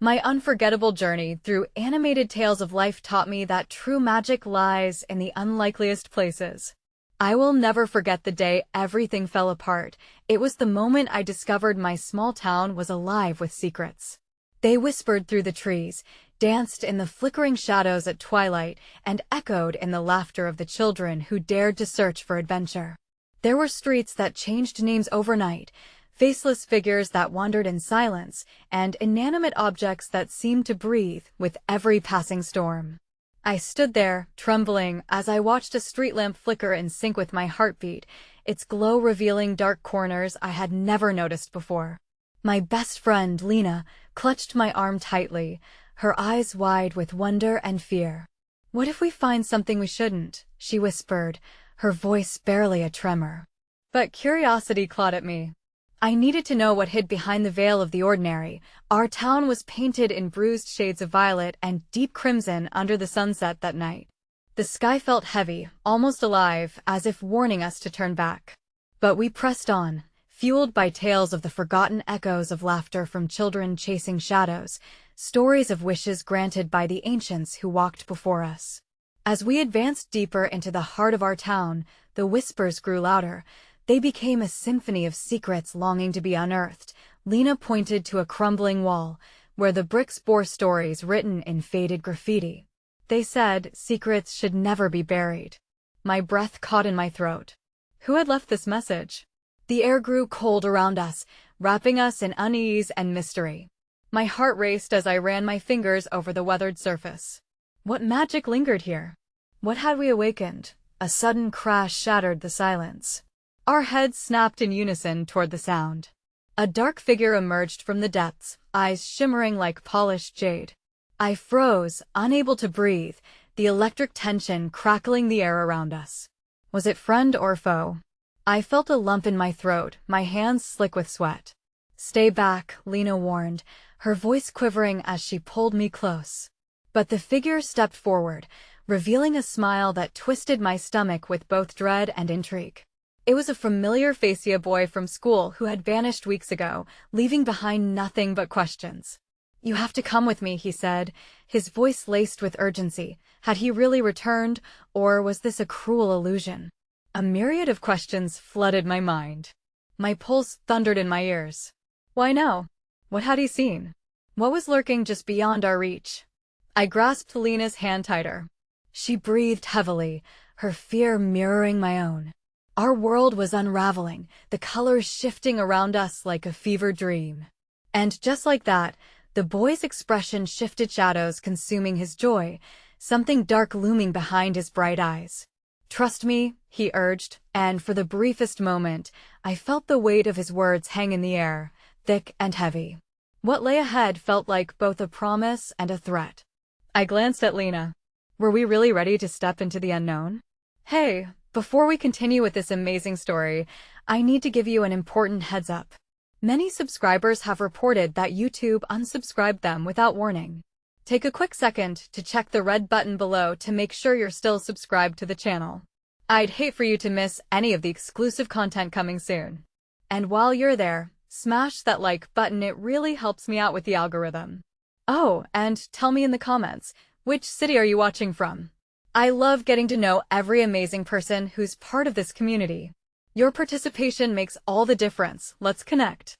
My unforgettable journey through animated tales of life taught me that true magic lies in the unlikeliest places. I will never forget the day everything fell apart. It was the moment I discovered my small town was alive with secrets. They whispered through the trees, danced in the flickering shadows at twilight, and echoed in the laughter of the children who dared to search for adventure. There were streets that changed names overnight, faceless figures that wandered in silence, and inanimate objects that seemed to breathe with every passing storm. I stood there, trembling, as I watched a street lamp flicker in sync with my heartbeat, its glow revealing dark corners I had never noticed before. My best friend, Lena, clutched my arm tightly, her eyes wide with wonder and fear. "What if we find something we shouldn't?" she whispered, her voice barely a tremor. But curiosity clawed at me. I needed to know what hid behind the veil of the ordinary. Our town was painted in bruised shades of violet and deep crimson under the sunset that night. The sky felt heavy, almost alive, as if warning us to turn back. But we pressed on, fueled by tales of the forgotten echoes of laughter from children chasing shadows, stories of wishes granted by the ancients who walked before us. As we advanced deeper into the heart of our town, the whispers grew louder. They became a symphony of secrets longing to be unearthed. Lena pointed to a crumbling wall, where the bricks bore stories written in faded graffiti. They said secrets should never be buried. My breath caught in my throat. Who had left this message? The air grew cold around us, wrapping us in unease and mystery. My heart raced as I ran my fingers over the weathered surface. What magic lingered here? What had we awakened? A sudden crash shattered the silence. Our heads snapped in unison toward the sound. A dark figure emerged from the depths, eyes shimmering like polished jade. I froze, unable to breathe, the electric tension crackling the air around us. Was it friend or foe? I felt a lump in my throat, my hands slick with sweat. "Stay back," Lena warned, her voice quivering as she pulled me close. But the figure stepped forward, revealing a smile that twisted my stomach with both dread and intrigue. It was a familiar facia boy from school who had vanished weeks ago, leaving behind nothing but questions. "You have to come with me," he said, his voice laced with urgency. Had he really returned, or was this a cruel illusion? A myriad of questions flooded my mind. My pulse thundered in my ears. Why no? What had he seen? What was lurking just beyond our reach? I grasped Lena's hand tighter. She breathed heavily, her fear mirroring my own. Our world was unraveling, the colors shifting around us like a fever dream. And just like that, the boy's expression shifted, shadows consuming his joy, something dark looming behind his bright eyes. "Trust me," he urged, and for the briefest moment, I felt the weight of his words hang in the air, thick and heavy. What lay ahead felt like both a promise and a threat. I glanced at Lena. Were we really ready to step into the unknown? Hey, before we continue with this amazing story, I need to give you an important heads up. Many subscribers have reported that YouTube unsubscribed them without warning. Take a quick second to check the red button below to make sure you're still subscribed to the channel. I'd hate for you to miss any of the exclusive content coming soon. And while you're there, smash that like button, it really helps me out with the algorithm. Oh, and tell me in the comments, which city are you watching from? I love getting to know every amazing person who's part of this community. Your participation makes all the difference. Let's connect.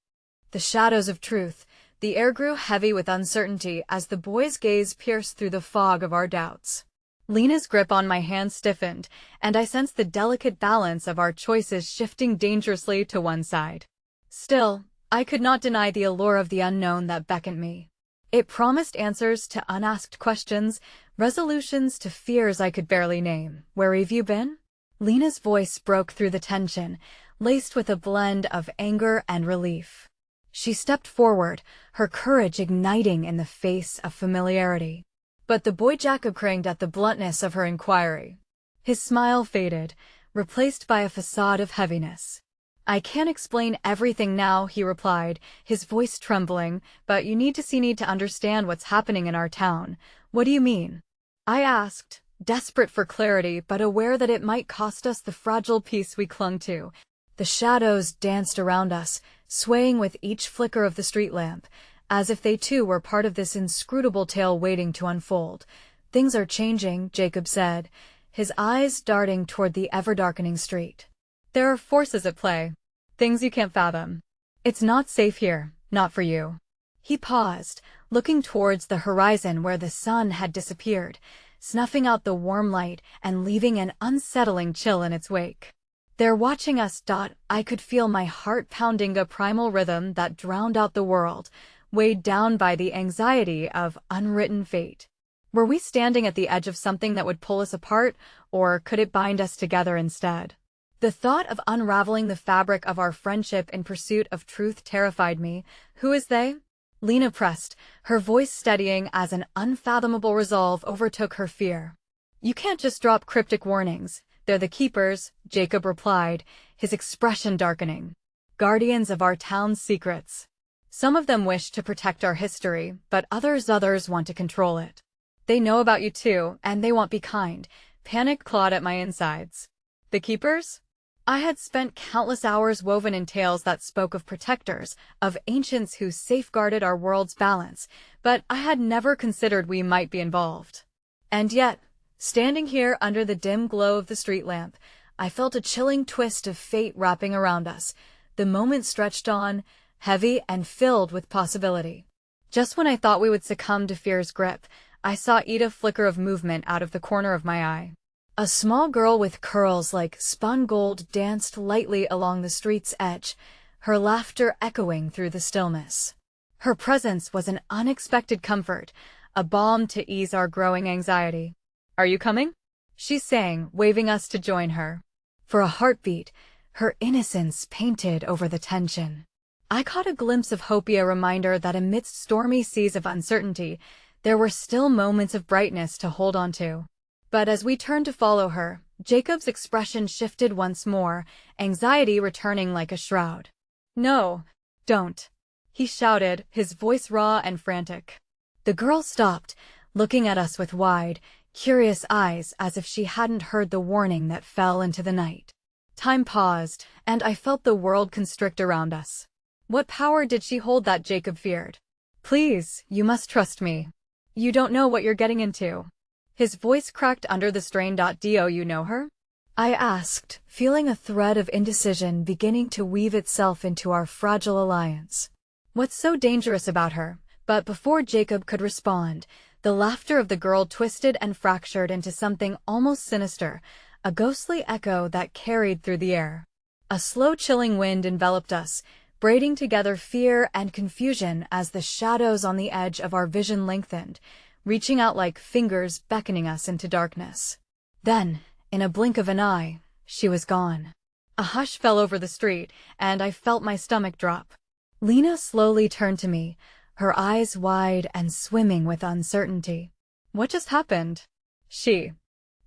The shadows of truth. The air grew heavy with uncertainty as the boy's gaze pierced through the fog of our doubts. Lena's grip on my hand stiffened, and I sensed the delicate balance of our choices shifting dangerously to one side. Still, I could not deny the allure of the unknown that beckoned me. It promised answers to unasked questions, resolutions to fears I could barely name. "Where have you been?" Lena's voice broke through the tension, laced with a blend of anger and relief. She stepped forward, her courage igniting in the face of familiarity. But the boy Jacob cringed at the bluntness of her inquiry. His smile faded, replaced by a facade of heaviness. "I can't explain everything now," he replied, his voice trembling, "but you need to understand what's happening in our town." "What do you mean?" I asked, desperate for clarity but aware that it might cost us the fragile peace we clung to. The shadows danced around us, swaying with each flicker of the street lamp, as if they too were part of this inscrutable tale waiting to unfold. "Things are changing," Jacob said, his eyes darting toward the ever-darkening street. "There are forces at play, things you can't fathom. It's not safe here, not for you." He paused, looking towards the horizon where the sun had disappeared, snuffing out the warm light and leaving an unsettling chill in its wake. "They're watching us." I could feel my heart pounding a primal rhythm that drowned out the world, weighed down by the anxiety of unwritten fate. Were we standing at the edge of something that would pull us apart, or could it bind us together instead? The thought of unraveling the fabric of our friendship in pursuit of truth terrified me. "Who is they?" Lena pressed, her voice steadying as an unfathomable resolve overtook her fear. "You can't just drop cryptic warnings. They're the keepers," Jacob replied, his expression darkening. "Guardians of our town's secrets. Some of them wish to protect our history, but others want to control it. They know about you too, and they won't be kind." Panic clawed at my insides. The keepers? I had spent countless hours woven in tales that spoke of protectors, of ancients who safeguarded our world's balance, but I had never considered we might be involved. And yet, standing here under the dim glow of the street lamp, I felt a chilling twist of fate wrapping around us. The moment stretched on, heavy and filled with possibility. Just when I thought we would succumb to fear's grip, I saw a flicker of movement out of the corner of my eye. A small girl with curls like spun gold danced lightly along the street's edge, her laughter echoing through the stillness. Her presence was an unexpected comfort, a balm to ease our growing anxiety. "Are you coming?" she sang, waving us to join her. For a heartbeat, her innocence painted over the tension. I caught a glimpse of hope, a reminder that amidst stormy seas of uncertainty, there were still moments of brightness to hold on to. But as we turned to follow her, Jacob's expression shifted once more, anxiety returning like a shroud. "No, don't," he shouted, his voice raw and frantic. The girl stopped, looking at us with wide, curious eyes as if she hadn't heard the warning that fell into the night. Time paused, and I felt the world constrict around us. What power did she hold that Jacob feared? "Please, you must trust me. You don't know what you're getting into." His voice cracked under the strain. "Do you know her?" I asked, feeling a thread of indecision beginning to weave itself into our fragile alliance. "What's so dangerous about her?" But before Jacob could respond, the laughter of the girl twisted and fractured into something almost sinister, a ghostly echo that carried through the air. A slow chilling wind enveloped us, braiding together fear and confusion as the shadows on the edge of our vision lengthened, reaching out like fingers beckoning us into darkness. Then, in a blink of an eye, she was gone. A hush fell over the street, and I felt my stomach drop. Lena slowly turned to me, her eyes wide and swimming with uncertainty. "What just happened?" she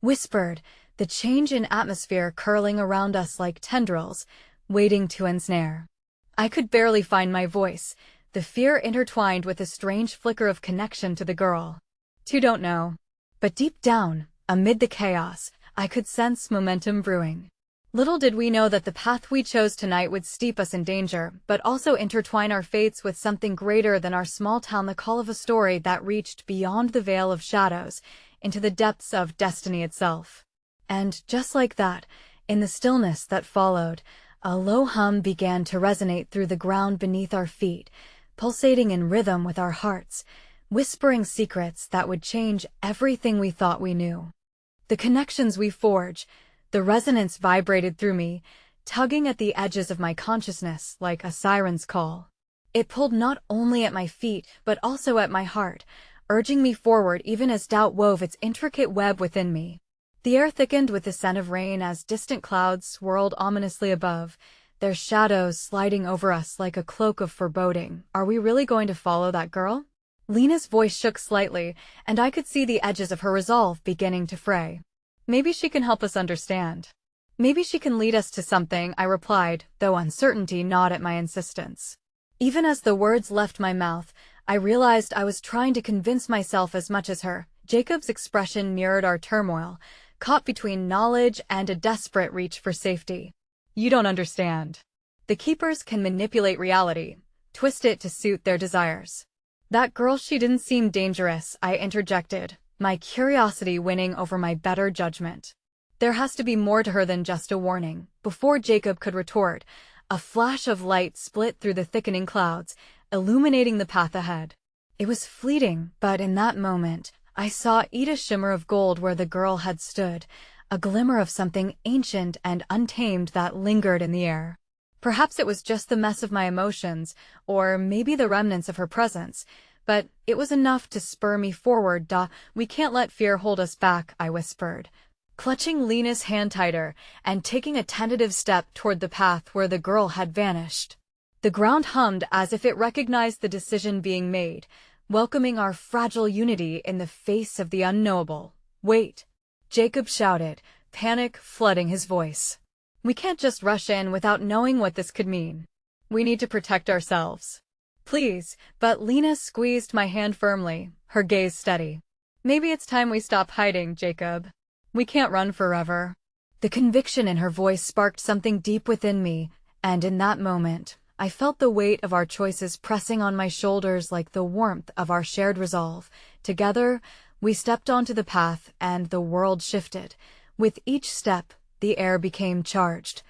whispered, the change in atmosphere curling around us like tendrils, waiting to ensnare. I could barely find my voice, the fear intertwined with a strange flicker of connection to the girl. "You don't know." But deep down, amid the chaos, I could sense momentum brewing. Little did we know that the path we chose tonight would steep us in danger, but also intertwine our fates with something greater than our small town, the call of a story that reached beyond the veil of shadows, into the depths of destiny itself. And just like that, in the stillness that followed, a low hum began to resonate through the ground beneath our feet, pulsating in rhythm with our hearts, whispering secrets that would change everything we thought we knew. The connections we forge, the resonance vibrated through me, tugging at the edges of my consciousness like a siren's call. It pulled not only at my feet, but also at my heart, urging me forward even as doubt wove its intricate web within me. The air thickened with the scent of rain as distant clouds swirled ominously above, their shadows sliding over us like a cloak of foreboding. "Are we really going to follow that girl?" Lena's voice shook slightly, and I could see the edges of her resolve beginning to fray. "Maybe she can help us understand. Maybe she can lead us to something," I replied, though uncertainty gnawed at my insistence. Even as the words left my mouth, I realized I was trying to convince myself as much as her. Jacob's expression mirrored our turmoil, caught between knowledge and a desperate reach for safety. "You don't understand. The keepers can manipulate reality, twist it to suit their desires. That girl, she didn't seem dangerous, I interjected, my curiosity winning over my better judgment. There has to be more to her than just a warning. Before Jacob could retort, a flash of light split through the thickening clouds, illuminating the path ahead. It was fleeting, but in that moment, I saw a shimmer of gold where the girl had stood, a glimmer of something ancient and untamed that lingered in the air. Perhaps it was just the mess of my emotions, or maybe the remnants of her presence, but it was enough to spur me forward. We can't let fear hold us back, I whispered, clutching Lena's hand tighter and taking a tentative step toward the path where the girl had vanished. The ground hummed as if it recognized the decision being made, welcoming our fragile unity in the face of the unknowable. Wait, Jacob shouted, panic flooding his voice. We can't just rush in without knowing what this could mean. We need to protect ourselves. Please, but Lena squeezed my hand firmly, her gaze steady. Maybe it's time we stop hiding, Jacob. We can't run forever. The conviction in her voice sparked something deep within me, and in that moment, I felt the weight of our choices pressing on my shoulders like the warmth of our shared resolve. Together, we stepped onto the path, and the world shifted. With each step, the air became charged,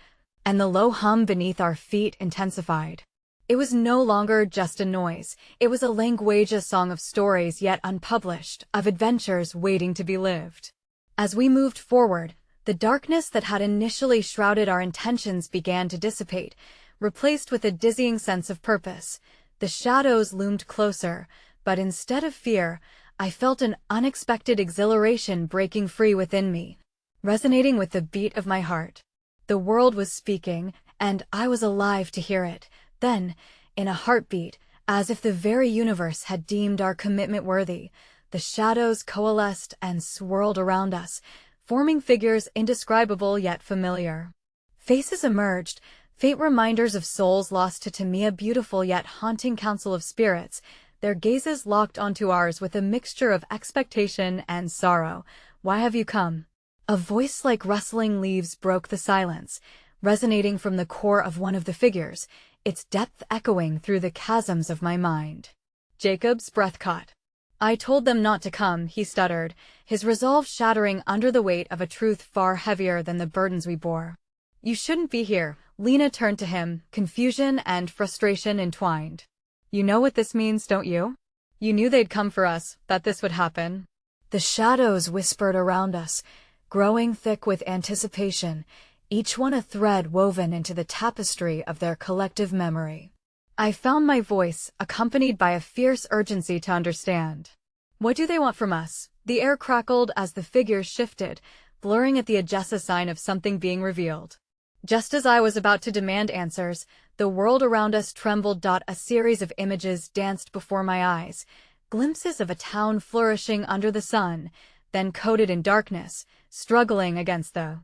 and the low hum beneath our feet intensified. It was no longer just a noise. It was a language, a song of stories yet unpublished, of adventures waiting to be lived. As we moved forward, the darkness that had initially shrouded our intentions began to dissipate, replaced with a dizzying sense of purpose. The shadows loomed closer, but instead of fear, I felt an unexpected exhilaration breaking free within me, resonating with the beat of my heart. The world was speaking, and I was alive to hear it. Then, in a heartbeat, as if the very universe had deemed our commitment worthy, the shadows coalesced and swirled around us, forming figures indescribable yet familiar. Faces emerged, faint reminders of souls lost to Tamia, beautiful yet haunting counsel of spirits, their gazes locked onto ours with a mixture of expectation and sorrow. Why have you come? A voice like rustling leaves broke the silence, resonating from the core of one of the figures, its depth echoing through the chasms of my mind. Jacob's breath caught. I told them not to come, he stuttered, his resolve shattering under the weight of a truth far heavier than the burdens we bore. You shouldn't be here. Lena turned to him, confusion and frustration entwined. You know what this means, don't you? You knew they'd come for us, that this would happen. The shadows whispered around us, growing thick with anticipation, each one a thread woven into the tapestry of their collective memory. I found my voice, accompanied by a fierce urgency to understand. What do they want from us? The air crackled as the figures shifted, blurring at the adjust sign of something being revealed. Just as I was about to demand answers, the world around us trembled. A series of images danced before my eyes, glimpses of a town flourishing under the sun, then coated in darkness, struggling against the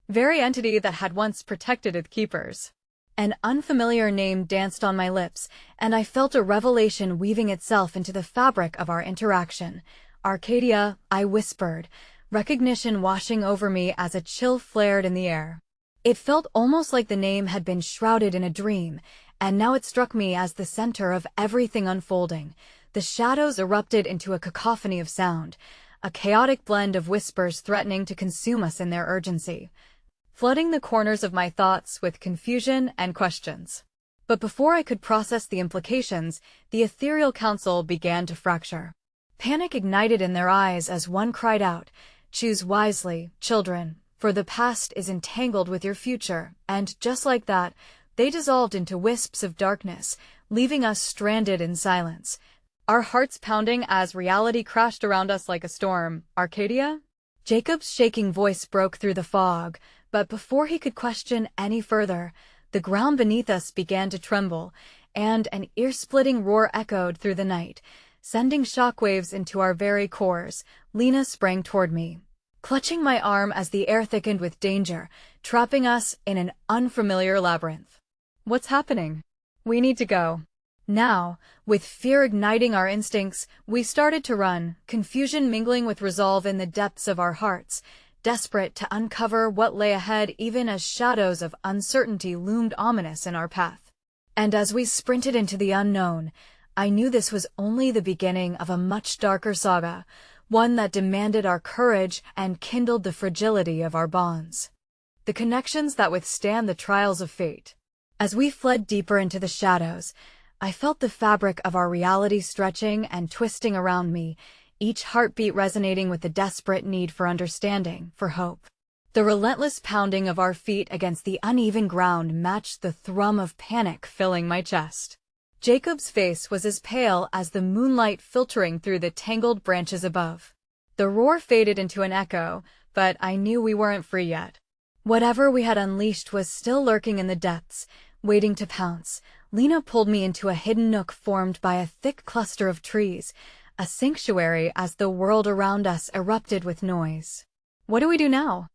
very entity that had once protected its keepers. An unfamiliar name danced on my lips, and I felt a revelation weaving itself into the fabric of our interaction. Arcadia, I whispered, recognition washing over me as a chill flared in the air. It felt almost like the name had been shrouded in a dream, and now it struck me as the center of everything unfolding. The shadows erupted into a cacophony of sound, a chaotic blend of whispers threatening to consume us in their urgency, flooding the corners of my thoughts with confusion and questions. But before I could process the implications, the ethereal council began to fracture. Panic ignited in their eyes as one cried out, "Choose wisely, children, for the past is entangled with your future," and just like that, they dissolved into wisps of darkness, leaving us stranded in silence, our hearts pounding as reality crashed around us like a storm. Arcadia? Jacob's shaking voice broke through the fog, but before he could question any further, the ground beneath us began to tremble, and an ear-splitting roar echoed through the night, sending shockwaves into our very cores. Lena sprang toward me, clutching my arm as the air thickened with danger, trapping us in an unfamiliar labyrinth. What's happening? We need to go. Now, with fear igniting our instincts, we started to run, confusion mingling with resolve in the depths of our hearts, desperate to uncover what lay ahead even as shadows of uncertainty loomed ominous in our path. And as we sprinted into the unknown, I knew this was only the beginning of a much darker saga, one that demanded our courage and kindled the fragility of our bonds. The connections that withstand the trials of fate. As we fled deeper into the shadows, I felt the fabric of our reality stretching and twisting around me, each heartbeat resonating with the desperate need for understanding, for hope. The relentless pounding of our feet against the uneven ground matched the thrum of panic filling my chest. Jacob's face was as pale as the moonlight filtering through the tangled branches above. The roar faded into an echo, but I knew we weren't free yet. Whatever we had unleashed was still lurking in the depths, waiting to pounce. Lena pulled me into a hidden nook formed by a thick cluster of trees, a sanctuary as the world around us erupted with noise. "What do we do now?"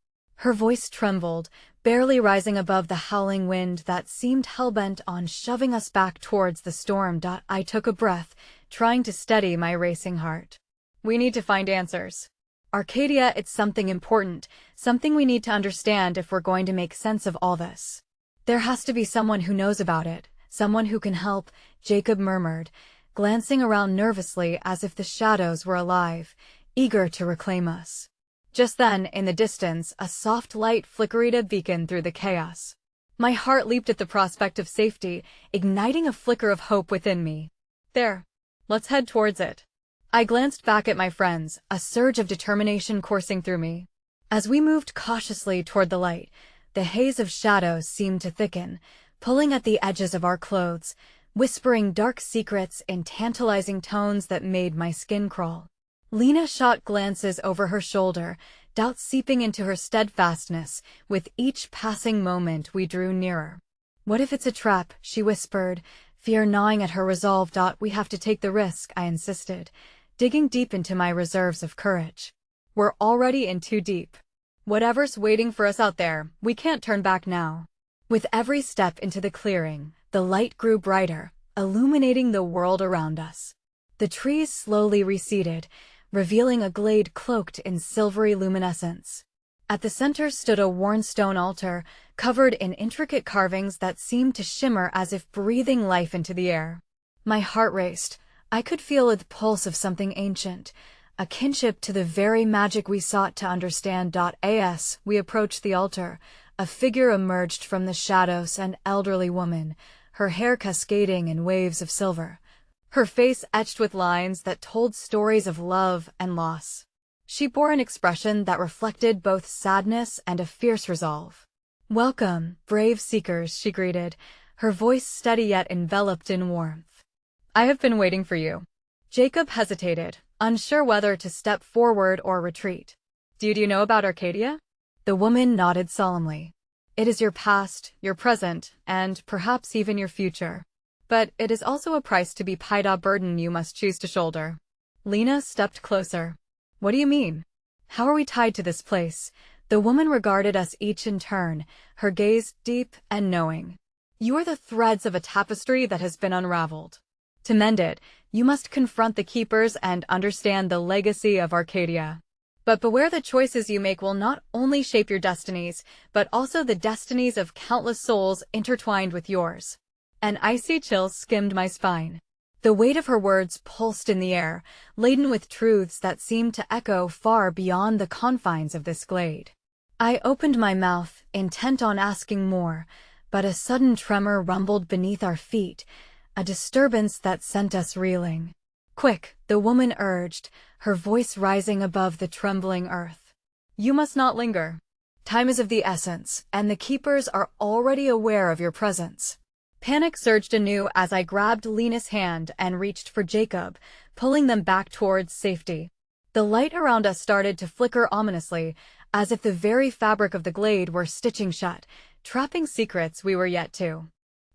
Her voice trembled, barely rising above the howling wind that seemed hell-bent on shoving us back towards the storm. I took a breath, trying to steady my racing heart. "We need to find answers. Arcadia, it's something important, something we need to understand if we're going to make sense of all this. There has to be someone who knows about it, someone who can help," Jacob murmured, glancing around nervously as if the shadows were alive, eager to reclaim us. Just then, in the distance, a soft light flickered beacon through the chaos. My heart leaped at the prospect of safety, igniting a flicker of hope within me. "There. Let's head towards it." I glanced back at my friends, a surge of determination coursing through me. As we moved cautiously toward the light, the haze of shadows seemed to thicken, pulling at the edges of our clothes, whispering dark secrets in tantalizing tones that made my skin crawl. Lena shot glances over her shoulder, doubt seeping into her steadfastness. With each passing moment we drew nearer. "What if it's a trap?" she whispered, fear gnawing at her resolve. "We have to take the risk," I insisted, digging deep into my reserves of courage. "We're already in too deep. Whatever's waiting for us out there, we can't turn back now." With every step into the clearing, the light grew brighter, illuminating the world around us. The trees slowly receded, revealing a glade cloaked in silvery luminescence. At the center stood a worn stone altar, covered in intricate carvings that seemed to shimmer as if breathing life into the air. My heart raced. I could feel the pulse of something ancient, a kinship to the very magic we sought to understand. As we approached the altar, a figure emerged from the shadows, an elderly woman, her hair cascading in waves of silver. Her face etched with lines that told stories of love and loss. She bore an expression that reflected both sadness and a fierce resolve. "Welcome, brave seekers," she greeted, her voice steady yet enveloped in warmth. "I have been waiting for you." Jacob hesitated, unsure whether to step forward or retreat. Do you know about Arcadia?" The woman nodded solemnly. "It is your past, your present, and perhaps even your future. But it is also a price to be paid, a burden you must choose to shoulder." Lena stepped closer. "What do you mean? How are we tied to this place?" The woman regarded us each in turn, her gaze deep and knowing. "You are the threads of a tapestry that has been unraveled. To mend it, you must confront the keepers and understand the legacy of Arcadia. But beware, the choices you make will not only shape your destinies, but also the destinies of countless souls intertwined with yours." An icy chill skimmed my spine. The weight of her words pulsed in the air, laden with truths that seemed to echo far beyond the confines of this glade. I opened my mouth, intent on asking more, but a sudden tremor rumbled beneath our feet, a disturbance that sent us reeling. "Quick," the woman urged, her voice rising above the trembling earth. "You must not linger. Time is of the essence, and the keepers are already aware of your presence." Panic surged anew as I grabbed Lena's hand and reached for Jacob, pulling them back towards safety. The light around us started to flicker ominously, as if the very fabric of the glade were stitching shut, trapping secrets we were yet to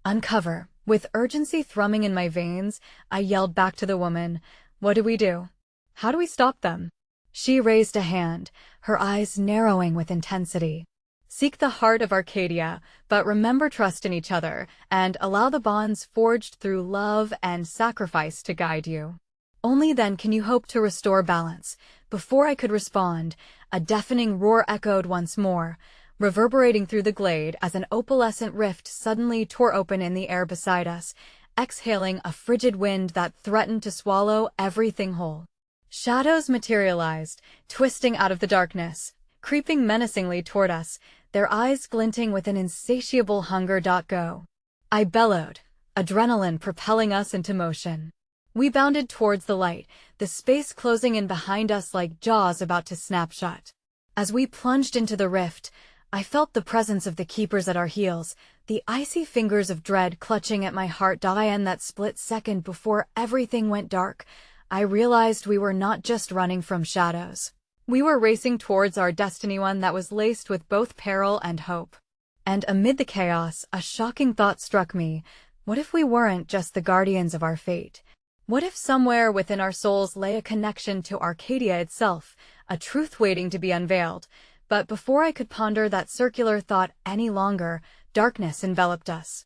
uncover. With urgency thrumming in my veins, I yelled back to the woman, "What do we do? How do we stop them?" She raised a hand, her eyes narrowing with intensity. "Seek the heart of Arcadia, but remember, trust in each other, and allow the bonds forged through love and sacrifice to guide you. Only then can you hope to restore balance." Before I could respond, a deafening roar echoed once more, reverberating through the glade as an opalescent rift suddenly tore open in the air beside us, exhaling a frigid wind that threatened to swallow everything whole. Shadows materialized, twisting out of the darkness, creeping menacingly toward us, their eyes glinting with an insatiable hunger. Go. I bellowed, adrenaline propelling us into motion. We bounded towards the light, the space closing in behind us like jaws about to snap shut. As we plunged into the rift, I felt the presence of the keepers at our heels, the icy fingers of dread clutching at my heart. In that split second before everything went dark, I realized we were not just running from shadows. We were racing towards our destiny, one that was laced with both peril and hope. And amid the chaos, a shocking thought struck me. What if we weren't just the guardians of our fate? What if somewhere within our souls lay a connection to Arcadia itself, a truth waiting to be unveiled? But before I could ponder that circular thought any longer, darkness enveloped us.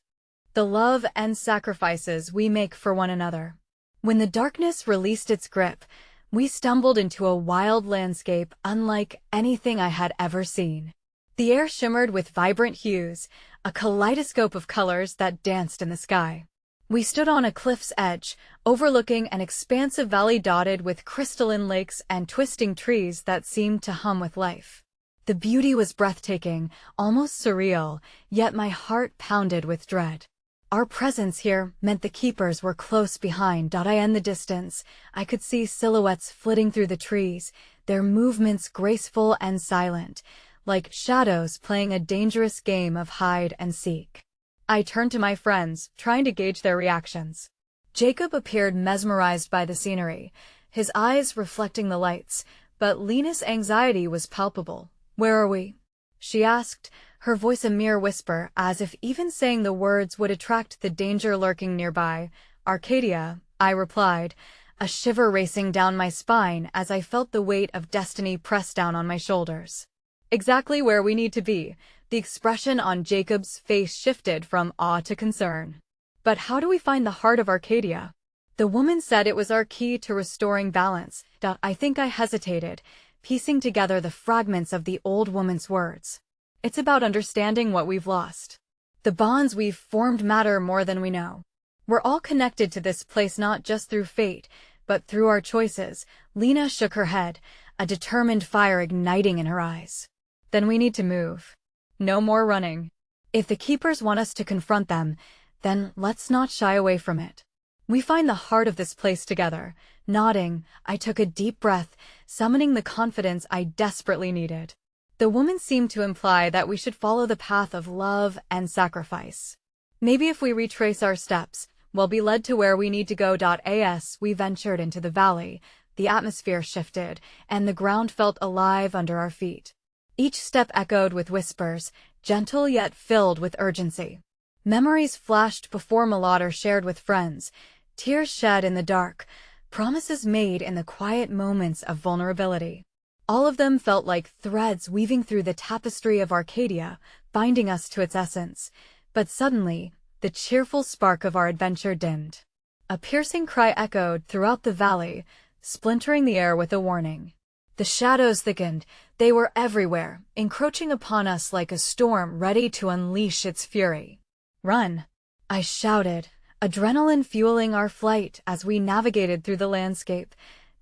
The love and sacrifices we make for one another. When the darkness released its grip, we stumbled into a wild landscape unlike anything I had ever seen. The air shimmered with vibrant hues, a kaleidoscope of colors that danced in the sky. We stood on a cliff's edge, overlooking an expansive valley dotted with crystalline lakes and twisting trees that seemed to hum with life. The beauty was breathtaking, almost surreal, yet my heart pounded with dread. Our presence here meant the keepers were close behind. In the distance, I could see silhouettes flitting through the trees, their movements graceful and silent, like shadows playing a dangerous game of hide and seek. I turned to my friends, trying to gauge their reactions. Jacob appeared mesmerized by the scenery, his eyes reflecting the lights, but Lena's anxiety was palpable. "Where are we?" she asked, her voice a mere whisper, as if even saying the words would attract the danger lurking nearby. "Arcadia," I replied, a shiver racing down my spine as I felt the weight of destiny press down on my shoulders. "Exactly where we need to be." The expression on Jacob's face shifted from awe to concern. "But how do we find the heart of Arcadia?" The woman said it was our key to restoring balance. I think I hesitated, piecing together the fragments of the old woman's words. "It's about understanding what we've lost. The bonds we've formed matter more than we know. We're all connected to this place not just through fate, but through our choices." Lena shook her head, a determined fire igniting in her eyes. "Then we need to move. No more running. If the keepers want us to confront them, then let's not shy away from it. We find the heart of this place together." Nodding, I took a deep breath, summoning the confidence I desperately needed. The woman seemed to imply that we should follow the path of love and sacrifice. "Maybe if we retrace our steps, we'll be led to where we need to go." As we ventured into the valley, the atmosphere shifted, and the ground felt alive under our feet. Each step echoed with whispers, gentle yet filled with urgency. Memories flashed before me shared with friends, tears shed in the dark, promises made in the quiet moments of vulnerability. All of them felt like threads weaving through the tapestry of Arcadia, binding us to its essence. But suddenly, the cheerful spark of our adventure dimmed. A piercing cry echoed throughout the valley, splintering the air with a warning. The shadows thickened. They were everywhere, encroaching upon us like a storm ready to unleash its fury. "Run!" I shouted, adrenaline fueling our flight as we navigated through the landscape,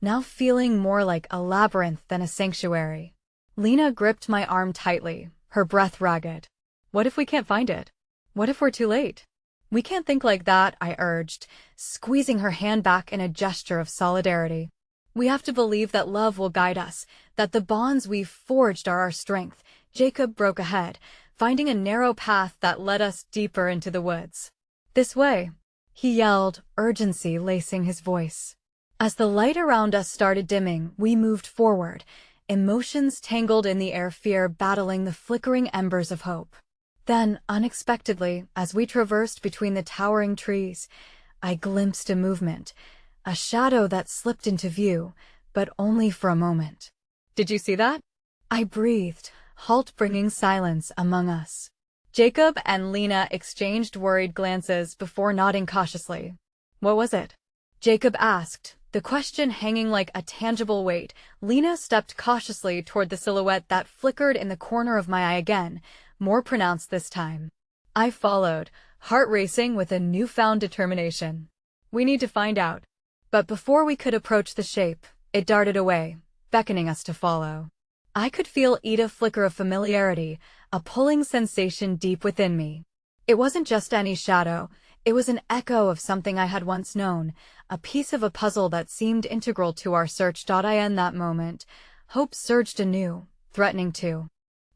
now feeling more like a labyrinth than a sanctuary. Lena gripped my arm tightly, her breath ragged. "What if we can't find it? What if we're too late?" "We can't think like that," I urged, squeezing her hand back in a gesture of solidarity. "We have to believe that love will guide us, that the bonds we've forged are our strength." Jacob broke ahead, finding a narrow path that led us deeper into the woods. "This way," he yelled, urgency lacing his voice. As the light around us started dimming, we moved forward, emotions tangled in the air, fear battling the flickering embers of hope. Then, unexpectedly, as we traversed between the towering trees, I glimpsed a movement. A shadow that slipped into view, but only for a moment. "Did you see that?" I breathed, halt bringing silence among us. Jacob and Lena exchanged worried glances before nodding cautiously. "What was it?" Jacob asked, the question hanging like a tangible weight. Lena stepped cautiously toward the silhouette that flickered in the corner of my eye again, more pronounced this time. I followed, heart racing with a newfound determination. We need to find out. But before we could approach the shape, it darted away, beckoning us to follow. I could feel a flicker of familiarity, a pulling sensation deep within me. It wasn't just any shadow, it was an echo of something I had once known, a piece of a puzzle that seemed integral to our search. In that moment, hope surged anew, threatening to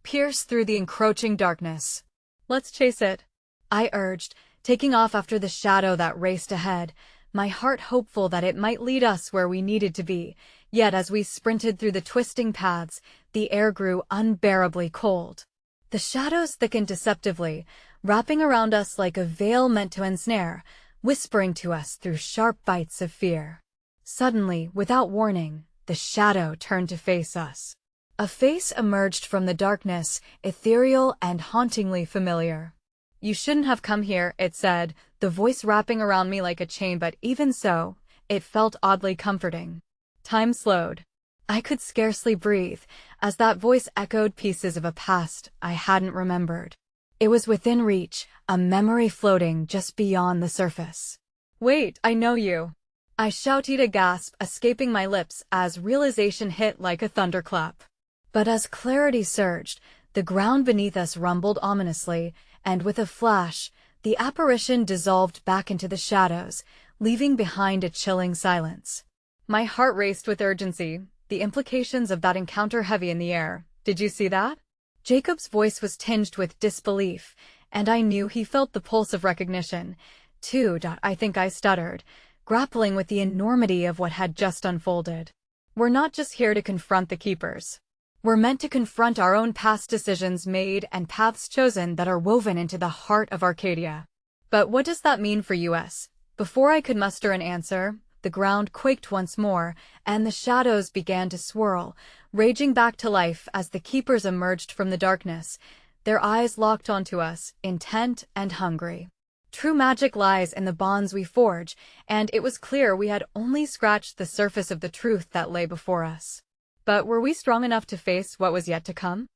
pierce through the encroaching darkness. Let's chase it, I urged, taking off after the shadow that raced ahead, my heart hopeful that it might lead us where we needed to be. Yet as we sprinted through the twisting paths, the air grew unbearably cold. The shadows thickened deceptively, wrapping around us like a veil meant to ensnare, whispering to us through sharp bites of fear. Suddenly, without warning, the shadow turned to face us. A face emerged from the darkness, ethereal and hauntingly familiar. "You shouldn't have come here," it said, the voice wrapping around me like a chain, but even so, it felt oddly comforting. Time slowed. I could scarcely breathe, as that voice echoed pieces of a past I hadn't remembered. It was within reach, a memory floating just beyond the surface. "Wait, I know you!" I shouted, a gasp escaping my lips as realization hit like a thunderclap. But as clarity surged, the ground beneath us rumbled ominously, and with a flash, the apparition dissolved back into the shadows, leaving behind a chilling silence. My heart raced with urgency, the implications of that encounter heavy in the air. "Did you see that?" Jacob's voice was tinged with disbelief, and I knew he felt the pulse of recognition. "Too, I think," I stuttered, grappling with the enormity of what had just unfolded. "We're not just here to confront the keepers. We're meant to confront our own past decisions made and paths chosen that are woven into the heart of Arcadia." "But what does that mean for us?" Before I could muster an answer, the ground quaked once more, and the shadows began to swirl, raging back to life as the keepers emerged from the darkness, their eyes locked onto us, intent and hungry. True magic lies in the bonds we forge, and it was clear we had only scratched the surface of the truth that lay before us. But were we strong enough to face what was yet to come?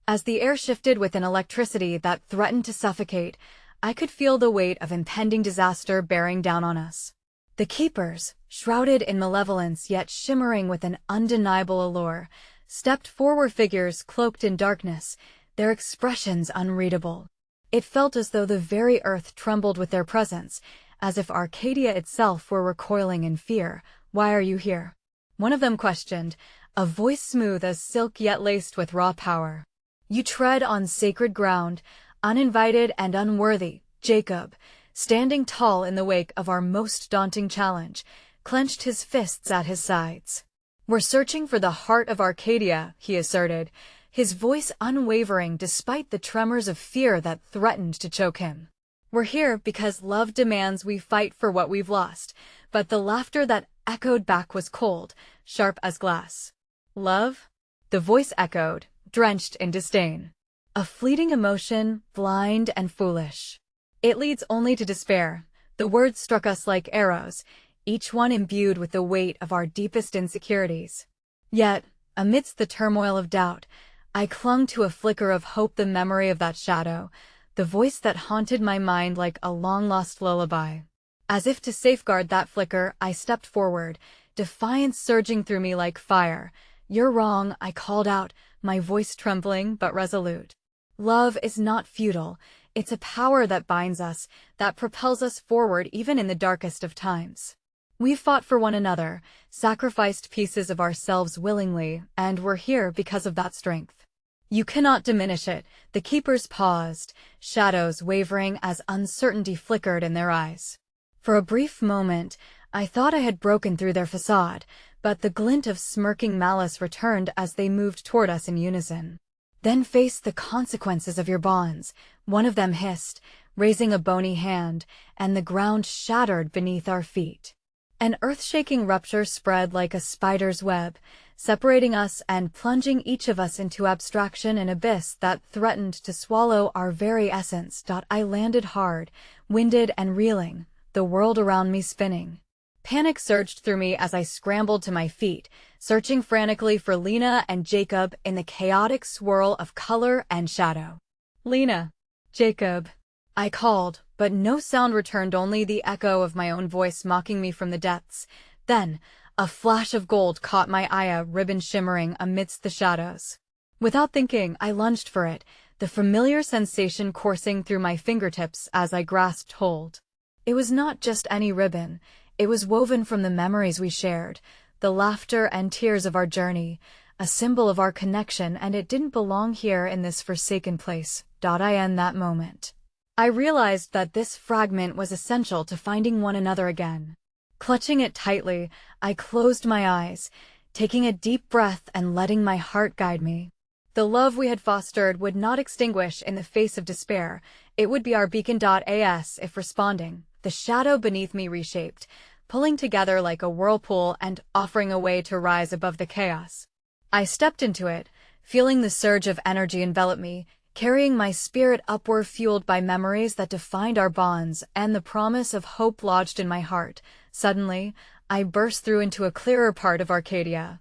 As the air shifted with an electricity that threatened to suffocate, I could feel the weight of impending disaster bearing down on us. The keepers, shrouded in malevolence yet shimmering with an undeniable allure, stepped forward, figures cloaked in darkness, their expressions unreadable. It felt as though the very earth trembled with their presence, as if Arcadia itself were recoiling in fear. "Why are you here?" one of them questioned, a voice smooth as silk yet laced with raw power. "You tread on sacred ground, uninvited and unworthy," Jacob, standing tall in the wake of our most daunting challenge, clenched his fists at his sides. "We're searching for the heart of Arcadia," he asserted, his voice unwavering despite the tremors of fear that threatened to choke him. "We're here because love demands we fight for what we've lost," but the laughter that echoed back was cold, sharp as glass. "Love?" the voice echoed, drenched in disdain. "A fleeting emotion, blind and foolish. It leads only to despair." The words struck us like arrows, each one imbued with the weight of our deepest insecurities. Yet, amidst the turmoil of doubt, I clung to a flicker of hope, the memory of that shadow, the voice that haunted my mind like a long-lost lullaby. As if to safeguard that flicker, I stepped forward, defiance surging through me like fire. "You're wrong," I called out, my voice trembling but resolute. "Love is not futile. It's a power that binds us, that propels us forward even in the darkest of times. We've fought for one another, sacrificed pieces of ourselves willingly, and we're here because of that strength. You cannot diminish it." The keepers paused, shadows wavering as uncertainty flickered in their eyes. For a brief moment, I thought I had broken through their facade, but the glint of smirking malice returned as they moved toward us in unison. "Then face the consequences of your bonds," one of them hissed, raising a bony hand, and the ground shattered beneath our feet. An earth-shaking rupture spread like a spider's web, separating us and plunging each of us into abstraction, an abyss that threatened to swallow our very essence. I landed hard, winded and reeling, the world around me spinning. Panic surged through me as I scrambled to my feet, searching frantically for Lena and Jacob in the chaotic swirl of color and shadow. "Lena! Jacob!" I called, but no sound returned, only the echo of my own voice mocking me from the depths. Then, a flash of gold caught my eye, a ribbon shimmering amidst the shadows. Without thinking, I lunged for it, the familiar sensation coursing through my fingertips as I grasped hold. It was not just any ribbon. It was woven from the memories we shared, the laughter and tears of our journey, a symbol of our connection, and it didn't belong here in this forsaken place. In that moment, I realized that this fragment was essential to finding one another again. Clutching it tightly, I closed my eyes, taking a deep breath and letting my heart guide me. The love we had fostered would not extinguish in the face of despair. It would be our beacon. As if responding, the shadow beneath me reshaped, pulling together like a whirlpool and offering a way to rise above the chaos. I stepped into it, feeling the surge of energy envelop me, carrying my spirit upward, fueled by memories that defined our bonds and the promise of hope lodged in my heart. Suddenly, I burst through into a clearer part of Arcadia,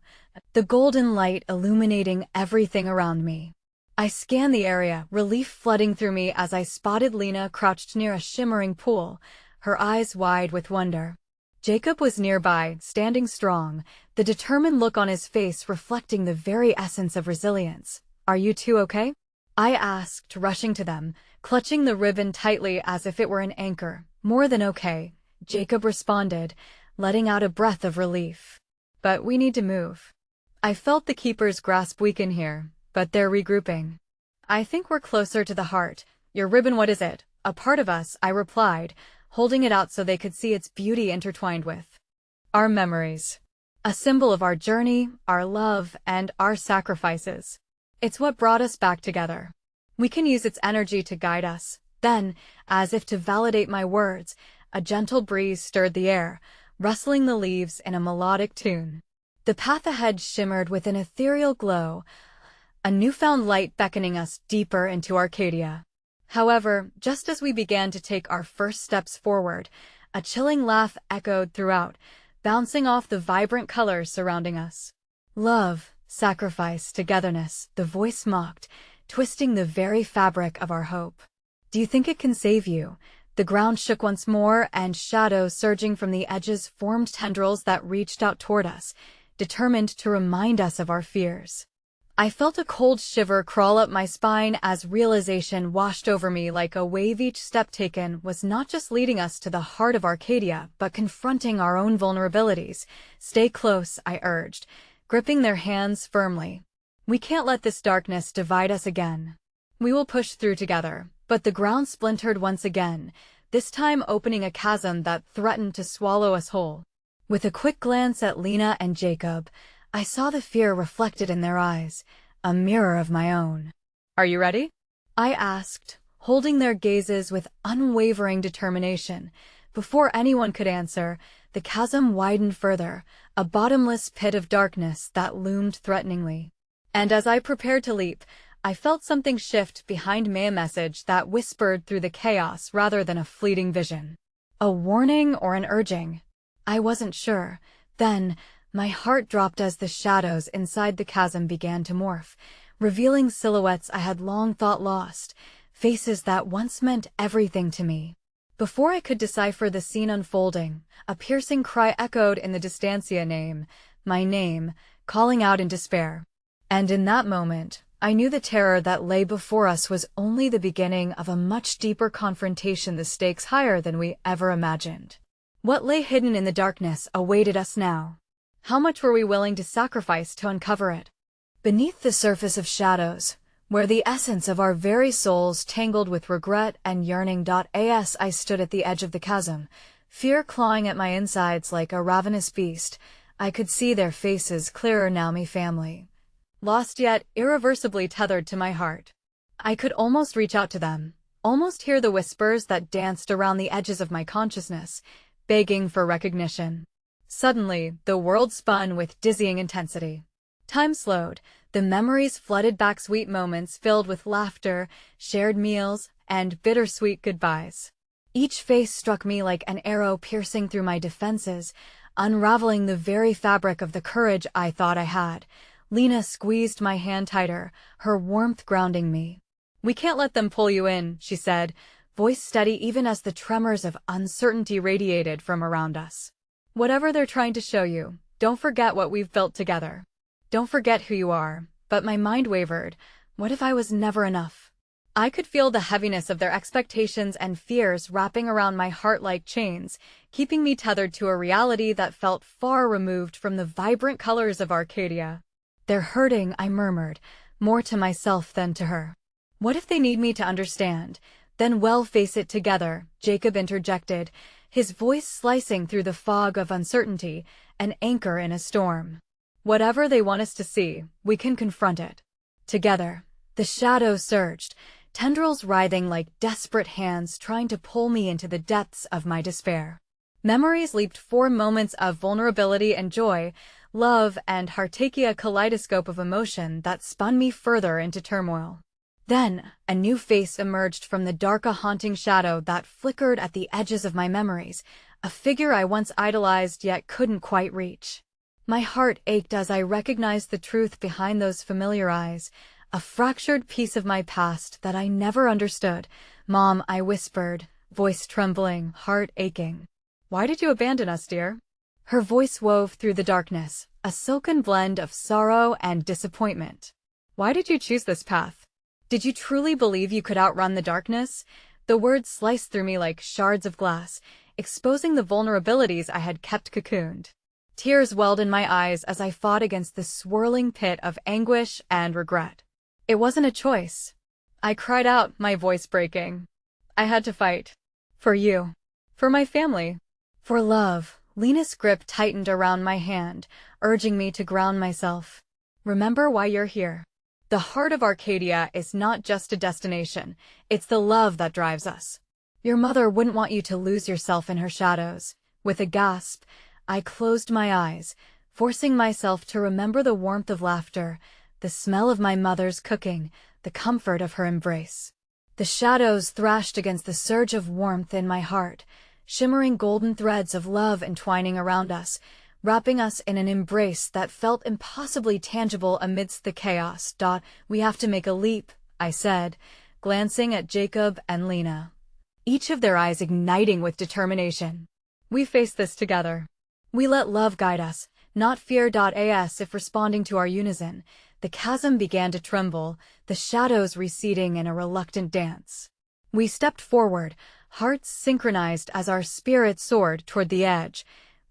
the golden light illuminating everything around me. I scanned the area, relief flooding through me as I spotted Lena crouched near a shimmering pool, her eyes wide with wonder. Jacob was nearby, standing strong, the determined look on his face reflecting the very essence of resilience. "Are you two okay?" I asked, rushing to them, clutching the ribbon tightly as if it were an anchor. "More than okay," Jacob responded, letting out a breath of relief. "But we need to move." I felt the keeper's grasp weaken here, but they're regrouping. "I think we're closer to the heart. Your ribbon, what is it?" "A part of us," I replied, holding it out so they could see its beauty intertwined with our memories. A symbol of our journey, our love, and our sacrifices. It's what brought us back together. We can use its energy to guide us. Then, as if to validate my words, a gentle breeze stirred the air, rustling the leaves in a melodic tune. The path ahead shimmered with an ethereal glow, a newfound light beckoning us deeper into Arcadia. However, just as we began to take our first steps forward, a chilling laugh echoed throughout, bouncing off the vibrant colors surrounding us. "Love, sacrifice, togetherness," the voice mocked, twisting the very fabric of our hope. "Do you think it can save you?" The ground shook once more, and shadows surging from the edges formed tendrils that reached out toward us, determined to remind us of our fears. I felt a cold shiver crawl up my spine as realization washed over me like a wave. Each step taken was not just leading us to the heart of Arcadia, but confronting our own vulnerabilities. "Stay close," I urged, gripping their hands firmly. "We can't let this darkness divide us again. We will push through together." But the ground splintered once again, this time opening a chasm that threatened to swallow us whole. With a quick glance at Lena and Jacob, I saw the fear reflected in their eyes, a mirror of my own. "Are you ready?" I asked, holding their gazes with unwavering determination. Before anyone could answer, the chasm widened further, a bottomless pit of darkness that loomed threateningly. And as I prepared to leap, I felt something shift behind me, a message that whispered through the chaos rather than a fleeting vision. A warning or an urging? I wasn't sure. Then, my heart dropped as the shadows inside the chasm began to morph, revealing silhouettes I had long thought lost, faces that once meant everything to me. Before I could decipher the scene unfolding, a piercing cry echoed in the distancia, my name, calling out in despair. And in that moment, I knew the terror that lay before us was only the beginning of a much deeper confrontation, the stakes higher than we ever imagined. What lay hidden in the darkness awaited us now? How much were we willing to sacrifice to uncover it? Beneath the surface of shadows, where the essence of our very souls tangled with regret and yearning. As I stood at the edge of the chasm, fear clawing at my insides like a ravenous beast, I could see their faces clearer now, my family. Lost yet irreversibly tethered to my heart. I could almost reach out to them, almost hear the whispers that danced around the edges of my consciousness, begging for recognition. Suddenly, the world spun with dizzying intensity. Time slowed, the memories flooded back, sweet moments filled with laughter, shared meals, and bittersweet goodbyes. Each face struck me like an arrow piercing through my defenses, unraveling the very fabric of the courage I thought I had. Lena squeezed my hand tighter, her warmth grounding me. "We can't let them pull you in," she said, voice steady even as the tremors of uncertainty radiated from around us. Whatever they're trying to show you, don't forget what we've built together. Don't forget who you are. But my mind wavered. What if I was never enough? I could feel the heaviness of their expectations and fears wrapping around my heart like chains, keeping me tethered to a reality that felt far removed from the vibrant colors of Arcadia. They're hurting, I murmured, more to myself than to her. What if they need me to understand? Then we'll face it together, Jacob interjected, his voice slicing through the fog of uncertainty, an anchor in a storm. Whatever they want us to see, we can confront it. Together. The shadows surged, tendrils writhing like desperate hands trying to pull me into the depths of my despair. Memories leaped for moments of vulnerability and joy, love and heartache, a kaleidoscope of emotion that spun me further into turmoil. Then, a new face emerged from the dark, a haunting shadow that flickered at the edges of my memories, a figure I once idolized yet couldn't quite reach. My heart ached as I recognized the truth behind those familiar eyes, a fractured piece of my past that I never understood. Mom, I whispered, voice trembling, heart aching. Why did you abandon us, dear? Her voice wove through the darkness, a silken blend of sorrow and disappointment. Why did you choose this path? Did you truly believe you could outrun the darkness? The words sliced through me like shards of glass, exposing the vulnerabilities I had kept cocooned. Tears welled in my eyes as I fought against the swirling pit of anguish and regret. It wasn't a choice. I cried out, my voice breaking. I had to fight. For you. For my family. For love. Lena's grip tightened around my hand, urging me to ground myself. Remember why you're here. The heart of Arcadia is not just a destination, it's the love that drives us. Your mother wouldn't want you to lose yourself in her shadows. With a gasp, I closed my eyes, forcing myself to remember the warmth of laughter, the smell of my mother's cooking, the comfort of her embrace. The shadows thrashed against the surge of warmth in my heart, shimmering golden threads of love entwining around us, wrapping us in an embrace that felt impossibly tangible amidst the chaos. We have to make a leap, I said, glancing at Jacob and Lena, each of their eyes igniting with determination. We face this together. We let love guide us, not fear. As if responding to our unison, the chasm began to tremble, the shadows receding in a reluctant dance. We stepped forward, hearts synchronized as our spirits soared toward the edge,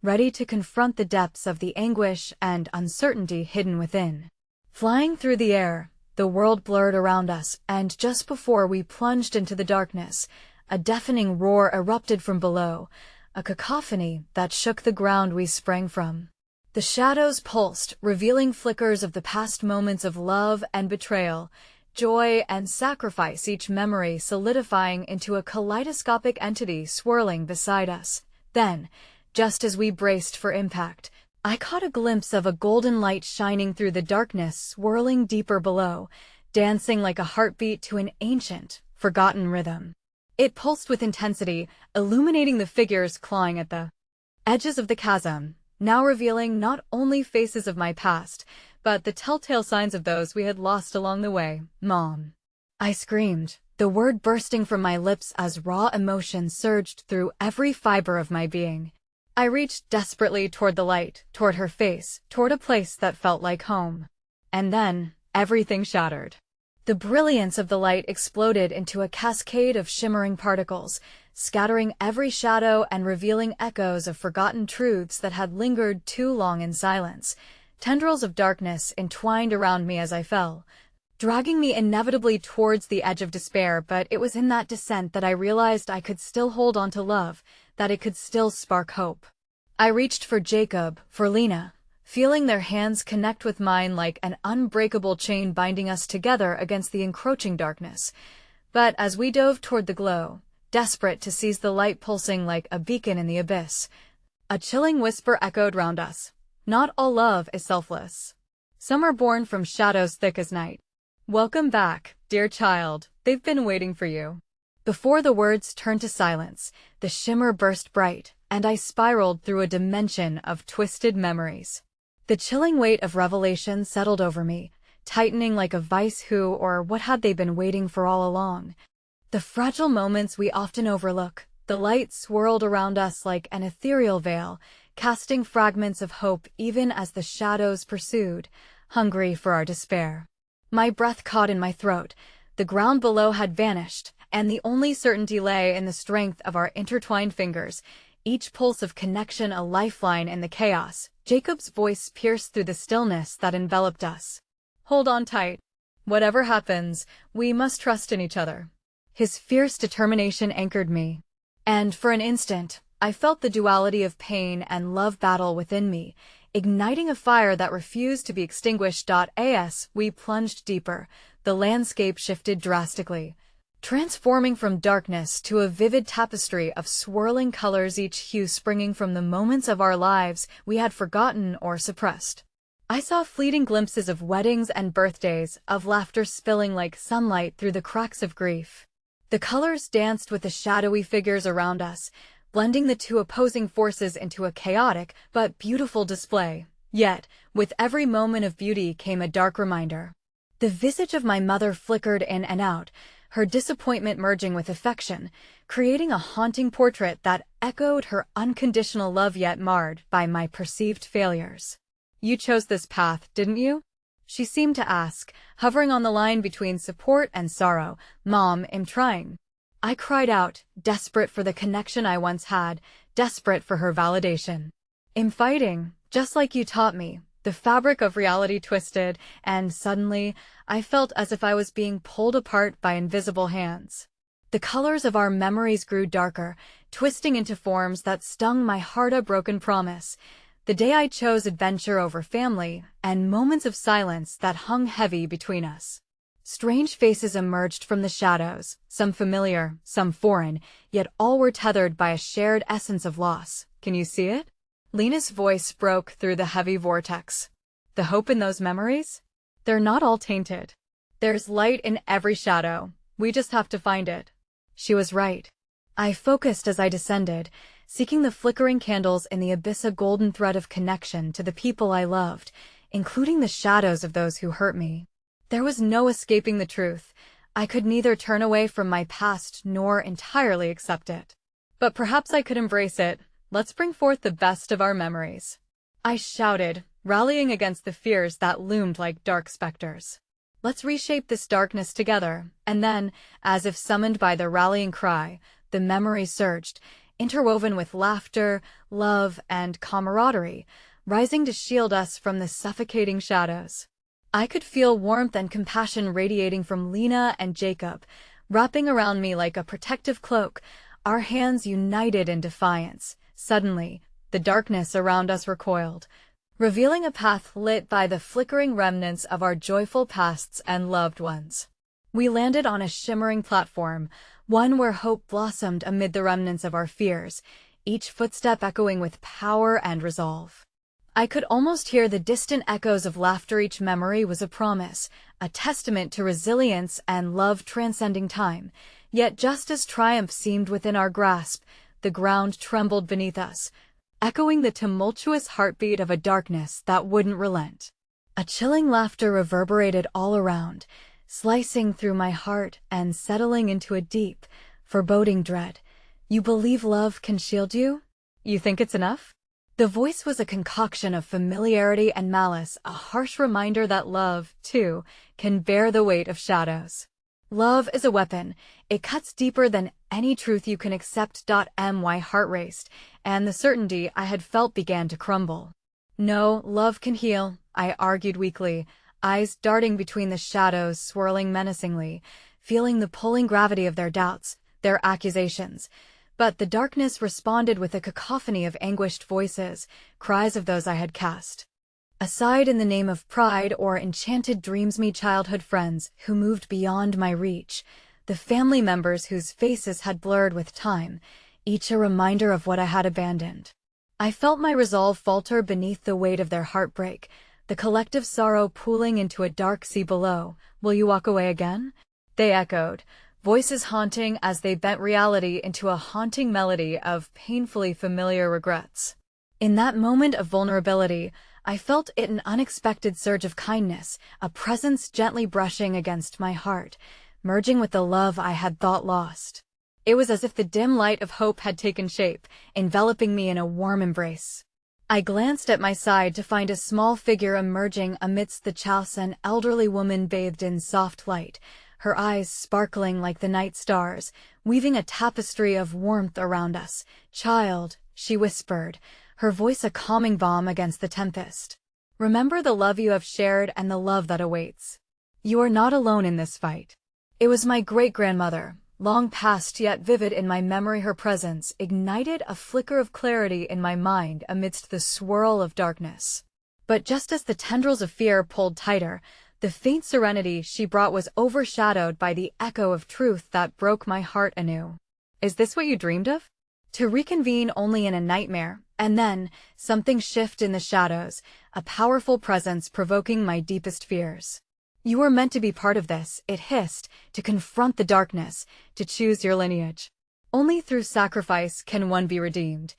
ready to confront the depths of the anguish and uncertainty hidden within. Flying through the air, the world blurred around us, and just before we plunged into the darkness, a deafening roar erupted from below, a cacophony that shook the ground we sprang from. The shadows pulsed, revealing flickers of the past moments of love and betrayal, joy and sacrifice, each memory solidifying into a kaleidoscopic entity swirling beside us. Then, just as we braced for impact, I caught a glimpse of a golden light shining through the darkness, swirling deeper below, dancing like a heartbeat to an ancient, forgotten rhythm. It pulsed with intensity, illuminating the figures clawing at the edges of the chasm, now revealing not only faces of my past, but the telltale signs of those we had lost along the way. Mom. I screamed, the word bursting from my lips as raw emotion surged through every fiber of my being. I reached desperately toward the light, toward her face, toward a place that felt like home. And then, everything shattered. The brilliance of the light exploded into a cascade of shimmering particles, scattering every shadow and revealing echoes of forgotten truths that had lingered too long in silence. Tendrils of darkness entwined around me as I fell, dragging me inevitably towards the edge of despair. But it was in that descent that I realized I could still hold on to love, that it could still spark hope. I reached for Jacob, for Lena, feeling their hands connect with mine like an unbreakable chain binding us together against the encroaching darkness. But as we dove toward the glow, desperate to seize the light pulsing like a beacon in the abyss, a chilling whisper echoed round us. Not all love is selfless. Some are born from shadows thick as night. Welcome back, dear child. They've been waiting for you. Before the words turned to silence, the shimmer burst bright, and I spiraled through a dimension of twisted memories. The chilling weight of revelation settled over me, tightening like a vice. Who or what had they been waiting for all along? The fragile moments we often overlook. The light swirled around us like an ethereal veil, casting fragments of hope even as the shadows pursued, hungry for our despair. My breath caught in my throat. The ground below had vanished, and the only certainty lay in the strength of our intertwined fingers, each pulse of connection a lifeline in the chaos. Jacob's voice pierced through the stillness that enveloped us. Hold on tight. Whatever happens, we must trust in each other. His fierce determination anchored me. And for an instant, I felt the duality of pain and love battle within me, igniting a fire that refused to be extinguished. As we plunged deeper, the landscape shifted drastically, transforming from darkness to a vivid tapestry of swirling colors, each hue springing from the moments of our lives we had forgotten or suppressed. I saw fleeting glimpses of weddings and birthdays, of laughter spilling like sunlight through the cracks of grief. The colors danced with the shadowy figures around us, blending the two opposing forces into a chaotic but beautiful display. Yet, with every moment of beauty came a dark reminder. The visage of my mother flickered in and out, her disappointment merging with affection, creating a haunting portrait that echoed her unconditional love yet marred by my perceived failures. You chose this path, didn't you? She seemed to ask, hovering on the line between support and sorrow. Mom, I'm trying. I cried out, desperate for the connection I once had, desperate for her validation. I'm fighting, just like you taught me. The fabric of reality twisted, and suddenly, I felt as if I was being pulled apart by invisible hands. The colors of our memories grew darker, twisting into forms that stung my heart. A broken promise. The day I chose adventure over family, and moments of silence that hung heavy between us. Strange faces emerged from the shadows, some familiar, some foreign, yet all were tethered by a shared essence of loss. Can you see it? Lena's voice broke through the heavy vortex. The hope in those memories? They're not all tainted. There's light in every shadow. We just have to find it. She was right. I focused as I descended, seeking the flickering candles in the abyss, a golden thread of connection to the people I loved, including the shadows of those who hurt me. There was no escaping the truth. I could neither turn away from my past nor entirely accept it. But perhaps I could embrace it. Let's bring forth the best of our memories. I shouted, rallying against the fears that loomed like dark specters. Let's reshape this darkness together. And then, as if summoned by the rallying cry, the memories surged, interwoven with laughter, love, and camaraderie, rising to shield us from the suffocating shadows. I could feel warmth and compassion radiating from Lena and Jacob, wrapping around me like a protective cloak, our hands united in defiance. Suddenly, the darkness around us recoiled, revealing a path lit by the flickering remnants of our joyful pasts and loved ones. We landed on a shimmering platform, one where hope blossomed amid the remnants of our fears, each footstep echoing with power and resolve. I could almost hear the distant echoes of laughter. Each memory was a promise, a testament to resilience and love transcending time. Yet just as triumph seemed within our grasp, the ground trembled beneath us, echoing the tumultuous heartbeat of a darkness that wouldn't relent. A chilling laughter reverberated all around, slicing through my heart and settling into a deep, foreboding dread. You believe love can shield you? You think it's enough? The voice was a concoction of familiarity and malice, a harsh reminder that love, too, can bear the weight of shadows. Love is a weapon. It cuts deeper than any truth you can accept. My heart raced, and the certainty I had felt began to crumble. No, love can heal, I argued weakly, eyes darting between the shadows, swirling menacingly, feeling the pulling gravity of their doubts, their accusations. But the darkness responded with a cacophony of anguished voices, cries of those I had cast aside in the name of pride or enchanted dreams. Me childhood friends who moved beyond my reach, the family members whose faces had blurred with time, each a reminder of what I had abandoned. I felt my resolve falter beneath the weight of their heartbreak, the collective sorrow pooling into a dark sea below. Will you walk away again? They echoed, voices haunting as they bent reality into a haunting melody of painfully familiar regrets. In that moment of vulnerability, I felt an unexpected surge of kindness, a presence gently brushing against my heart, merging with the love I had thought lost. It was as if the dim light of hope had taken shape, enveloping me in a warm embrace. I glanced at my side to find a small figure emerging amidst the chaos, an elderly woman bathed in soft light, her eyes sparkling like the night stars, weaving a tapestry of warmth around us. "Child," she whispered, her voice a calming balm against the tempest. "Remember the love you have shared and the love that awaits. You are not alone in this fight." It was my great-grandmother, long past yet vivid in my memory. Her presence ignited a flicker of clarity in my mind amidst the swirl of darkness. But just as the tendrils of fear pulled tighter, the faint serenity she brought was overshadowed by the echo of truth that broke my heart anew. "Is this what you dreamed of? To reconvene only in a nightmare?" And then, something shifted in the shadows, a powerful presence provoking my deepest fears. "You were meant to be part of this," it hissed, "to confront the darkness, to choose your lineage. Only through sacrifice can one be redeemed."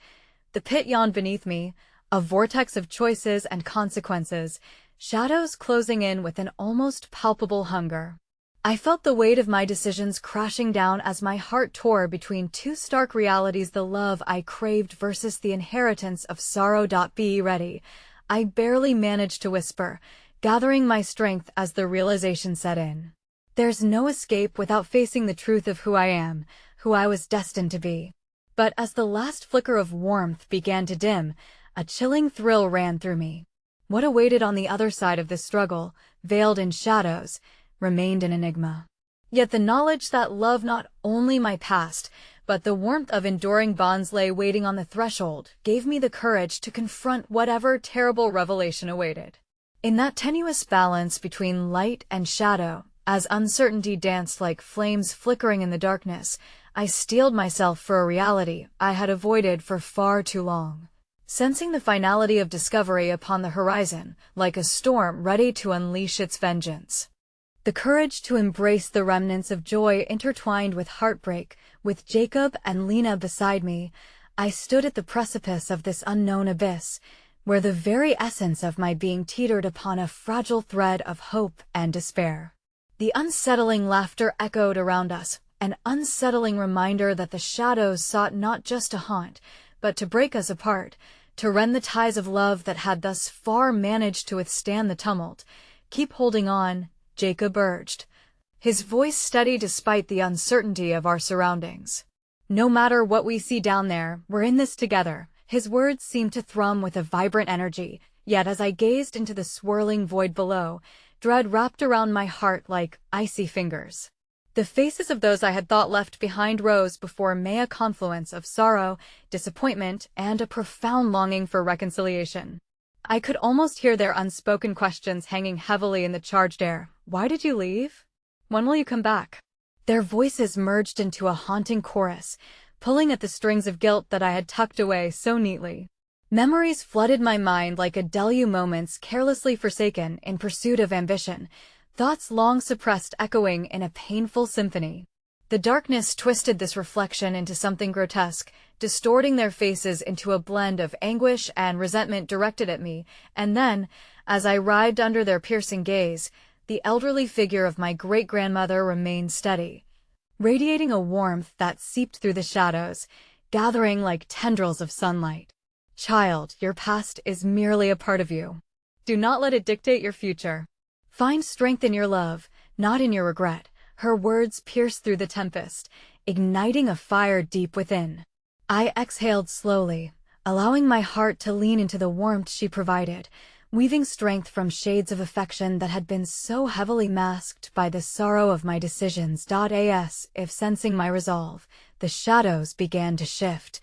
The pit yawned beneath me, a vortex of choices and consequences, shadows closing in with an almost palpable hunger. I felt the weight of my decisions crashing down as my heart tore between two stark realities: the love I craved versus the inheritance of sorrow. "Be ready," I barely managed to whisper, gathering my strength as the realization set in. There's no escape without facing the truth of who I am, who I was destined to be. But as the last flicker of warmth began to dim, a chilling thrill ran through me. What awaited on the other side of this struggle, veiled in shadows, remained an enigma. Yet the knowledge that love not only my past, but the warmth of enduring bonds lay waiting on the threshold, gave me the courage to confront whatever terrible revelation awaited. In that tenuous balance between light and shadow, as uncertainty danced like flames flickering in the darkness, I steeled myself for a reality I had avoided for far too long. Sensing the finality of discovery upon the horizon, like a storm ready to unleash its vengeance. The courage to embrace the remnants of joy intertwined with heartbreak, with Jacob and Lena beside me, I stood at the precipice of this unknown abyss, where the very essence of my being teetered upon a fragile thread of hope and despair. The unsettling laughter echoed around us, an unsettling reminder that the shadows sought not just to haunt, but to break us apart, to rend the ties of love that had thus far managed to withstand the tumult. "Keep holding on," Jacob urged, his voice steady despite the uncertainty of our surroundings. "No matter what we see down there, we're in this together." His words seemed to thrum with a vibrant energy, yet as I gazed into the swirling void below, dread wrapped around my heart like icy fingers. The faces of those I had thought left behind rose before me, a confluence of sorrow, disappointment, and a profound longing for reconciliation. I could almost hear their unspoken questions hanging heavily in the charged air. "Why did you leave? When will you come back?" Their voices merged into a haunting chorus, pulling at the strings of guilt that I had tucked away so neatly. Memories flooded my mind like a deluge, moments carelessly forsaken in pursuit of ambition, thoughts long suppressed echoing in a painful symphony. The darkness twisted this reflection into something grotesque, distorting their faces into a blend of anguish and resentment directed at me, and then, as I writhed under their piercing gaze, the elderly figure of my great-grandmother remained steady, radiating a warmth that seeped through the shadows, gathering like tendrils of sunlight. "Child, your past is merely a part of you. Do not let it dictate your future. Find strength in your love, not in your regret." Her words pierced through the tempest, igniting a fire deep within. I exhaled slowly, allowing my heart to lean into the warmth she provided, weaving strength from shades of affection that had been so heavily masked by the sorrow of my decisions. As if sensing my resolve, the shadows began to shift,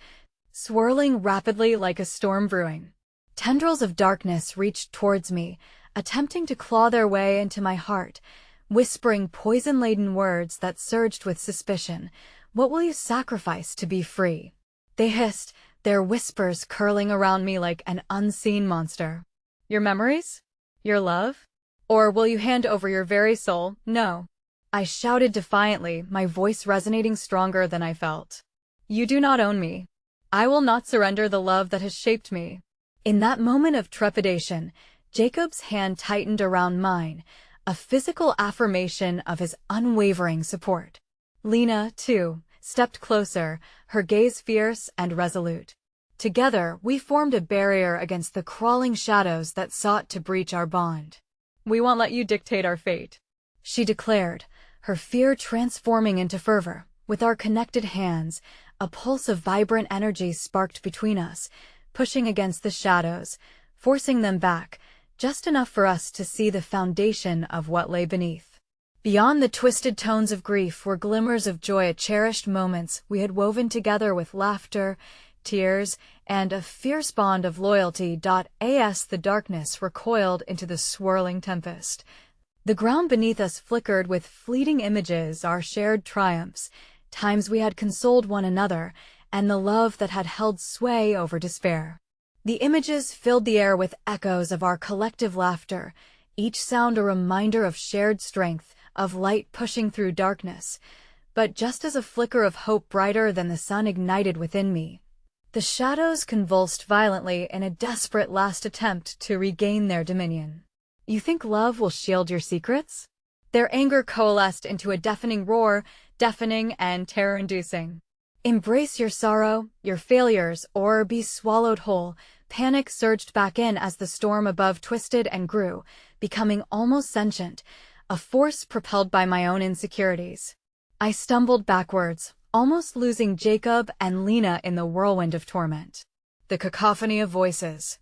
swirling rapidly like a storm brewing. Tendrils of darkness reached towards me, attempting to claw their way into my heart, whispering poison-laden words that surged with suspicion. "What will you sacrifice to be free?" they hissed, their whispers curling around me like an unseen monster. "Your memories? Your love? Or will you hand over your very soul?" "No," I shouted defiantly, my voice resonating stronger than I felt. "You do not own me. I will not surrender the love that has shaped me." In that moment of trepidation, Jacob's hand tightened around mine, a physical affirmation of his unwavering support. Lena, too, stepped closer, her gaze fierce and resolute. Together, we formed a barrier against the crawling shadows that sought to breach our bond. "We won't let you dictate our fate," she declared, her fear transforming into fervor. With our connected hands, a pulse of vibrant energy sparked between us, pushing against the shadows, forcing them back, just enough for us to see the foundation of what lay beneath. Beyond the twisted tones of grief were glimmers of joy, cherished moments we had woven together with laughter, tears, and a fierce bond of loyalty. As the darkness recoiled into the swirling tempest, the ground beneath us flickered with fleeting images, our shared triumphs, times we had consoled one another, and the love that had held sway over despair. The images filled the air with echoes of our collective laughter, each sound a reminder of shared strength, of light pushing through darkness. But just as a flicker of hope brighter than the sun ignited within me, the shadows convulsed violently in a desperate last attempt to regain their dominion. "You think love will shield your secrets?" Their anger coalesced into a deafening roar, deafening and terror-inducing. "Embrace your sorrow, your failures, or be swallowed whole." Panic surged back in as the storm above twisted and grew, becoming almost sentient, a force propelled by my own insecurities. I stumbled backwards, almost losing Jacob and Lena in the whirlwind of torment. The cacophony of voices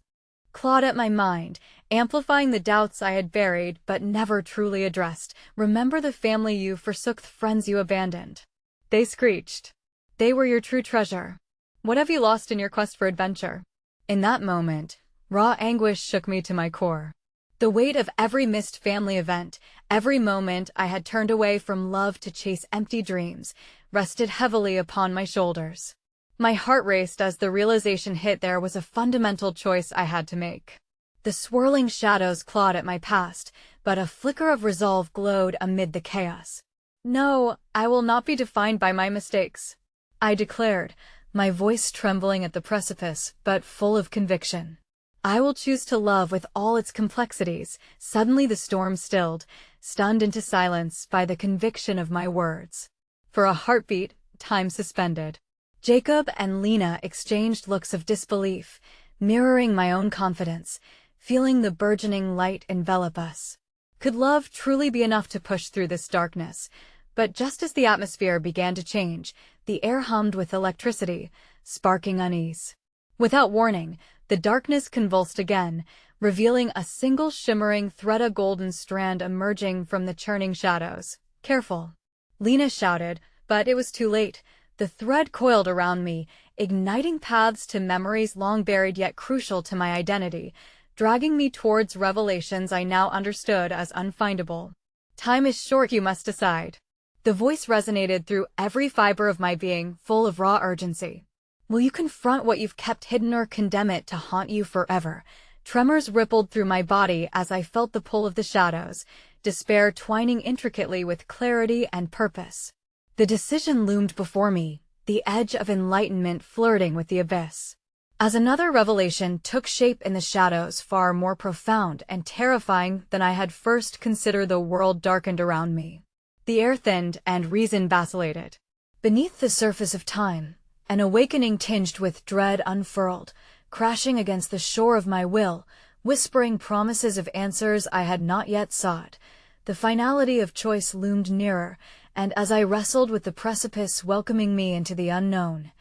clawed at my mind, amplifying the doubts I had buried but never truly addressed. "Remember the family you forsook, the friends you abandoned," they screeched. "They were your true treasure. What have you lost in your quest for adventure?" In that moment, raw anguish shook me to my core. The weight of every missed family event, every moment I had turned away from love to chase empty dreams, rested heavily upon my shoulders. My heart raced as the realization hit there was a fundamental choice I had to make. The swirling shadows clawed at my past, but a flicker of resolve glowed amid the chaos. "No, I will not be defined by my mistakes," I declared, my voice trembling at the precipice, but full of conviction. "I will choose to love with all its complexities." Suddenly the storm stilled, stunned into silence by the conviction of my words. For a heartbeat, time suspended. Jacob and Lena exchanged looks of disbelief, mirroring my own confidence, feeling the burgeoning light envelop us. Could love truly be enough to push through this darkness? But just as the atmosphere began to change, the air hummed with electricity, sparking unease. Without warning, the darkness convulsed again, revealing a single shimmering thread, a golden strand emerging from the churning shadows. "Careful!" Lena shouted, but it was too late. The thread coiled around me, igniting paths to memories long buried yet crucial to my identity, dragging me towards revelations I now understood as unfindable. "Time is short, you must decide." The voice resonated through every fiber of my being, full of raw urgency. "Will you confront what you've kept hidden or condemn it to haunt you forever?" Tremors rippled through my body as I felt the pull of the shadows, despair twining intricately with clarity and purpose. The decision loomed before me, the edge of enlightenment flirting with the abyss. As another revelation took shape in the shadows, far more profound and terrifying than I had first considered, the world darkened around me. The air thinned and reason vacillated. Beneath the surface of time, an awakening tinged with dread unfurled, crashing against the shore of my will, whispering promises of answers I had not yet sought. The finality of choice loomed nearer, and as I wrestled with the precipice welcoming me into the unknown,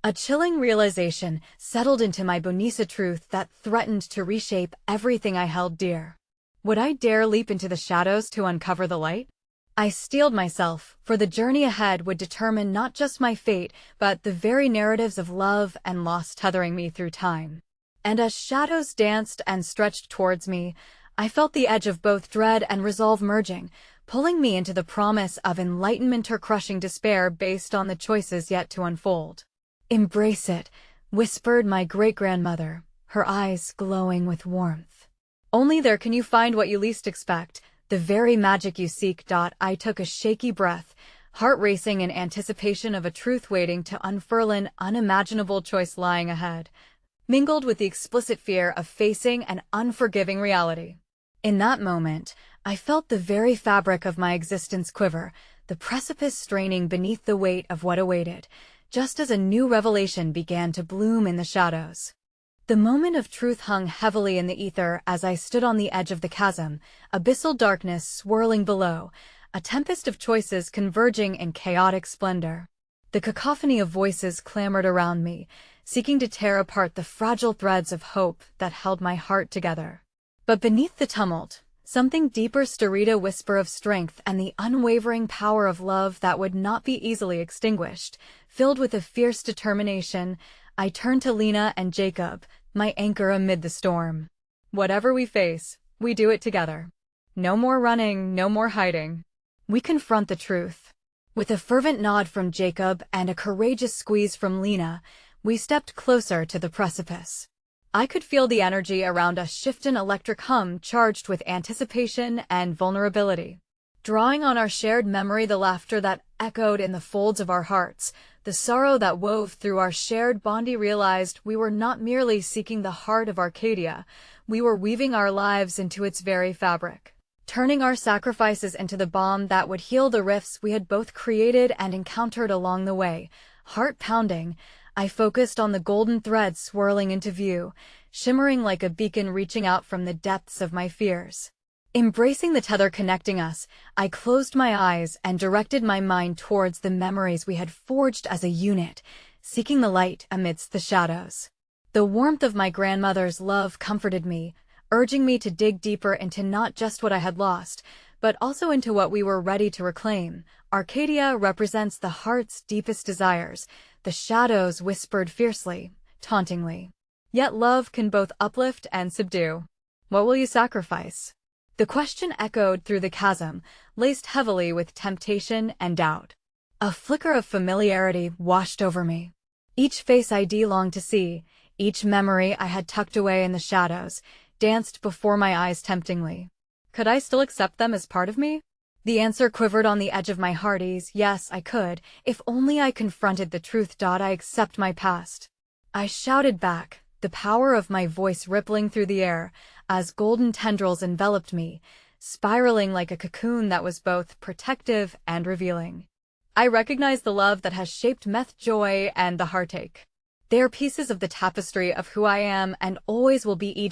a chilling realization settled into my bones, a truth that threatened to reshape everything I held dear. Would I dare leap into the shadows to uncover the light? I steeled myself, for the journey ahead would determine not just my fate, but the very narratives of love and loss tethering me through time. And as shadows danced and stretched towards me, I felt the edge of both dread and resolve merging, pulling me into the promise of enlightenment or crushing despair based on the choices yet to unfold. "Embrace it," whispered my great-grandmother, her eyes glowing with warmth. "Only there can you find what you least expect, the very magic you seek." I took a shaky breath, heart racing in anticipation of a truth waiting to unfurl, an unimaginable choice lying ahead, mingled with the explicit fear of facing an unforgiving reality. In that moment, I felt the very fabric of my existence quiver, the precipice straining beneath the weight of what awaited, just as a new revelation began to bloom in the shadows. The moment of truth hung heavily in the ether as I stood on the edge of the chasm, abyssal darkness swirling below, a tempest of choices converging in chaotic splendor. The cacophony of voices clamored around me, seeking to tear apart the fragile threads of hope that held my heart together. But beneath the tumult, something deeper stirred, a whisper of strength and the unwavering power of love that would not be easily extinguished. Filled with a fierce determination, I turned to Lena and Jacob, my anchor amid the storm. Whatever we face, we do it together. No more running, no more hiding. We confront the truth. With a fervent nod from Jacob and a courageous squeeze from Lena, we stepped closer to the precipice. I could feel the energy around us shift, an electric hum charged with anticipation and vulnerability. Drawing on our shared memory, the laughter that echoed in the folds of our hearts, the sorrow that wove through our shared bond, we realized we were not merely seeking the heart of Arcadia, we were weaving our lives into its very fabric, turning our sacrifices into the balm that would heal the rifts we had both created and encountered along the way. Heart pounding, I focused on the golden thread swirling into view, shimmering like a beacon reaching out from the depths of my fears. Embracing the tether connecting us, I closed my eyes and directed my mind towards the memories we had forged as a unit, seeking the light amidst the shadows. The warmth of my grandmother's love comforted me, urging me to dig deeper into not just what I had lost, but also into what we were ready to reclaim. Arcadia represents the heart's deepest desires, the shadows whispered fiercely, tauntingly. Yet love can both uplift and subdue. What will you sacrifice? The question echoed through the chasm, laced heavily with temptation and doubt. A flicker of familiarity washed over me. Each face I'd longed to see, each memory I had tucked away in the shadows, danced before my eyes temptingly. Could I still accept them as part of me? The answer quivered on the edge of my heart. Yes, I could, if only I confronted the truth. I accept my past. I shouted back, the power of my voice rippling through the air, as golden tendrils enveloped me, spiraling like a cocoon that was both protective and revealing. I recognize the love that has shaped meth joy and the heartache. They are pieces of the tapestry of who I am and always will be. At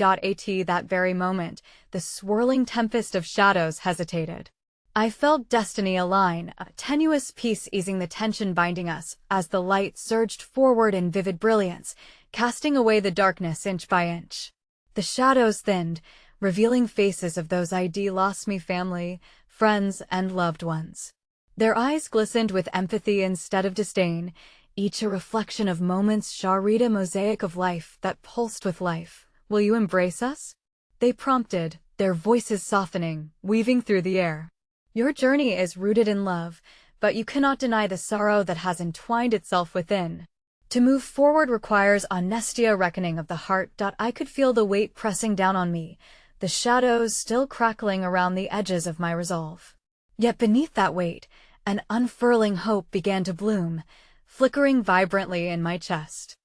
that very moment, the swirling tempest of shadows hesitated. I felt destiny align, a tenuous peace easing the tension binding us, as the light surged forward in vivid brilliance, casting away the darkness inch by inch. The shadows thinned, revealing faces of those I'd lost, me family, friends, and loved ones. Their eyes glistened with empathy instead of disdain, each a reflection of moments shared, a mosaic of life that pulsed with life. Will you embrace us? They prompted, their voices softening, weaving through the air. Your journey is rooted in love, but you cannot deny the sorrow that has entwined itself within. To move forward requires honesty, a reckoning of the heart. I could feel the weight pressing down on me, the shadows still crackling around the edges of my resolve. Yet beneath that weight, an unfurling hope began to bloom, flickering vibrantly in my chest.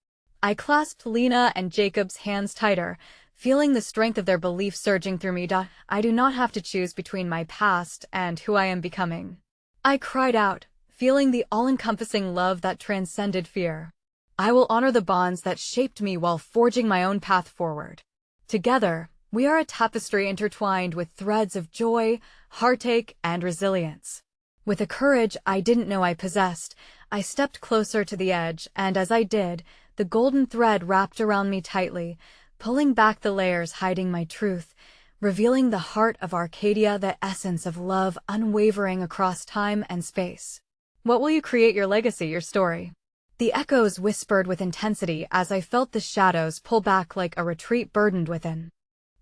I clasped Lena and Jacob's hands tighter, feeling the strength of their belief surging through me. I do not have to choose between my past and who I am becoming. I cried out, feeling the all-encompassing love that transcended fear. I will honor the bonds that shaped me while forging my own path forward. Together, we are a tapestry intertwined with threads of joy, heartache, and resilience. With a courage I didn't know I possessed, I stepped closer to the edge, and as I did, the golden thread wrapped around me tightly, pulling back the layers hiding my truth, revealing the heart of Arcadia, the essence of love unwavering across time and space. What will you create your legacy, your story? The echoes whispered with intensity as I felt the shadows pull back like a retreat burdened with an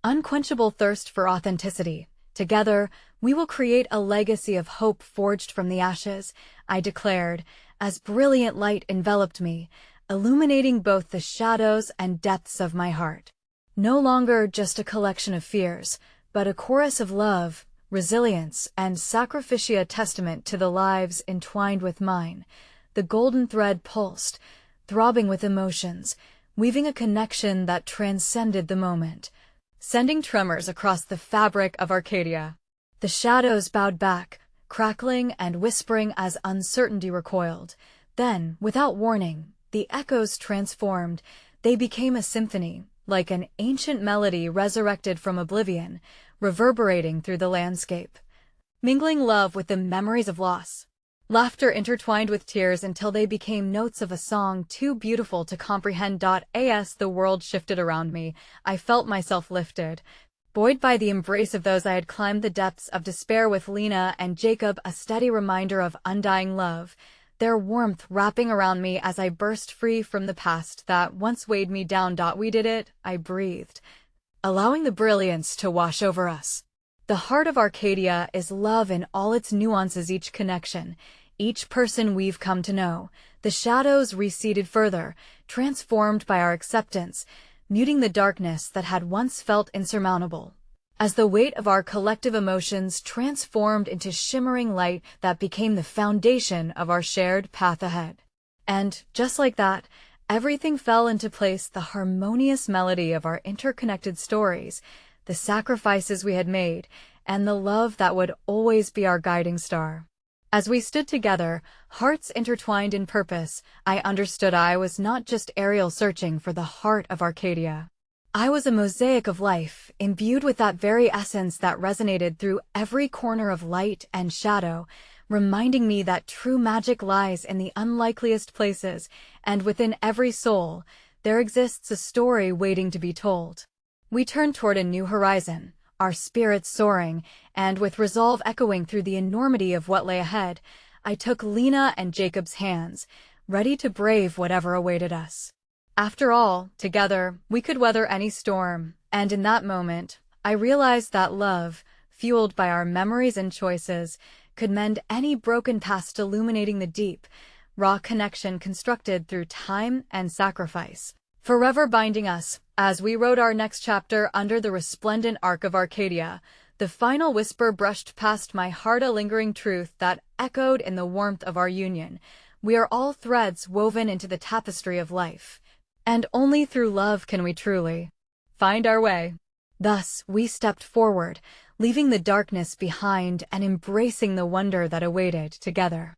unquenchable thirst for authenticity. Together, we will create a legacy of hope forged from the ashes, I declared, as brilliant light enveloped me, illuminating both the shadows and depths of my heart. No longer just a collection of fears, but a chorus of love, resilience, and sacrifice, a testament to the lives entwined with mine. The golden thread pulsed, throbbing with emotions, weaving a connection that transcended the moment, sending tremors across the fabric of Arcadia. The shadows bowed back, crackling and whispering as uncertainty recoiled. Then, without warning, the echoes transformed. They became a symphony, like an ancient melody resurrected from oblivion, reverberating through the landscape, mingling love with the memories of loss. Laughter intertwined with tears until they became notes of a song too beautiful to comprehend. As the world shifted around me, I felt myself lifted, buoyed by the embrace of those I had climbed the depths of despair with. Lena and Jacob, a steady reminder of undying love, their warmth wrapping around me as I burst free from the past that once weighed me down. We did it, I breathed, allowing the brilliance to wash over us. The heart of Arcadia is love in all its nuances, each connection, each person we've come to know. The shadows receded further, transformed by our acceptance, muting the darkness that had once felt insurmountable. As the weight of our collective emotions transformed into shimmering light that became the foundation of our shared path ahead. And, just like that, everything fell into place. The harmonious melody of our interconnected stories, the sacrifices we had made, and the love that would always be our guiding star. As we stood together, hearts intertwined in purpose, I understood I was not just Ariel searching for the heart of Arcadia. I was a mosaic of life, imbued with that very essence that resonated through every corner of light and shadow, reminding me that true magic lies in the unlikeliest places, and within every soul, there exists a story waiting to be told. We turned toward a new horizon, our spirits soaring, and with resolve echoing through the enormity of what lay ahead, I took Lena and Jacob's hands, ready to brave whatever awaited us. After all, together, we could weather any storm, and in that moment, I realized that love, fueled by our memories and choices, could mend any broken past, illuminating the deep, raw connection constructed through time and sacrifice, forever binding us. As we wrote our next chapter under the resplendent arc of Arcadia, the final whisper brushed past my heart, a lingering truth that echoed in the warmth of our union. We are all threads woven into the tapestry of life, and only through love can we truly find our way. Thus, we stepped forward, leaving the darkness behind and embracing the wonder that awaited together.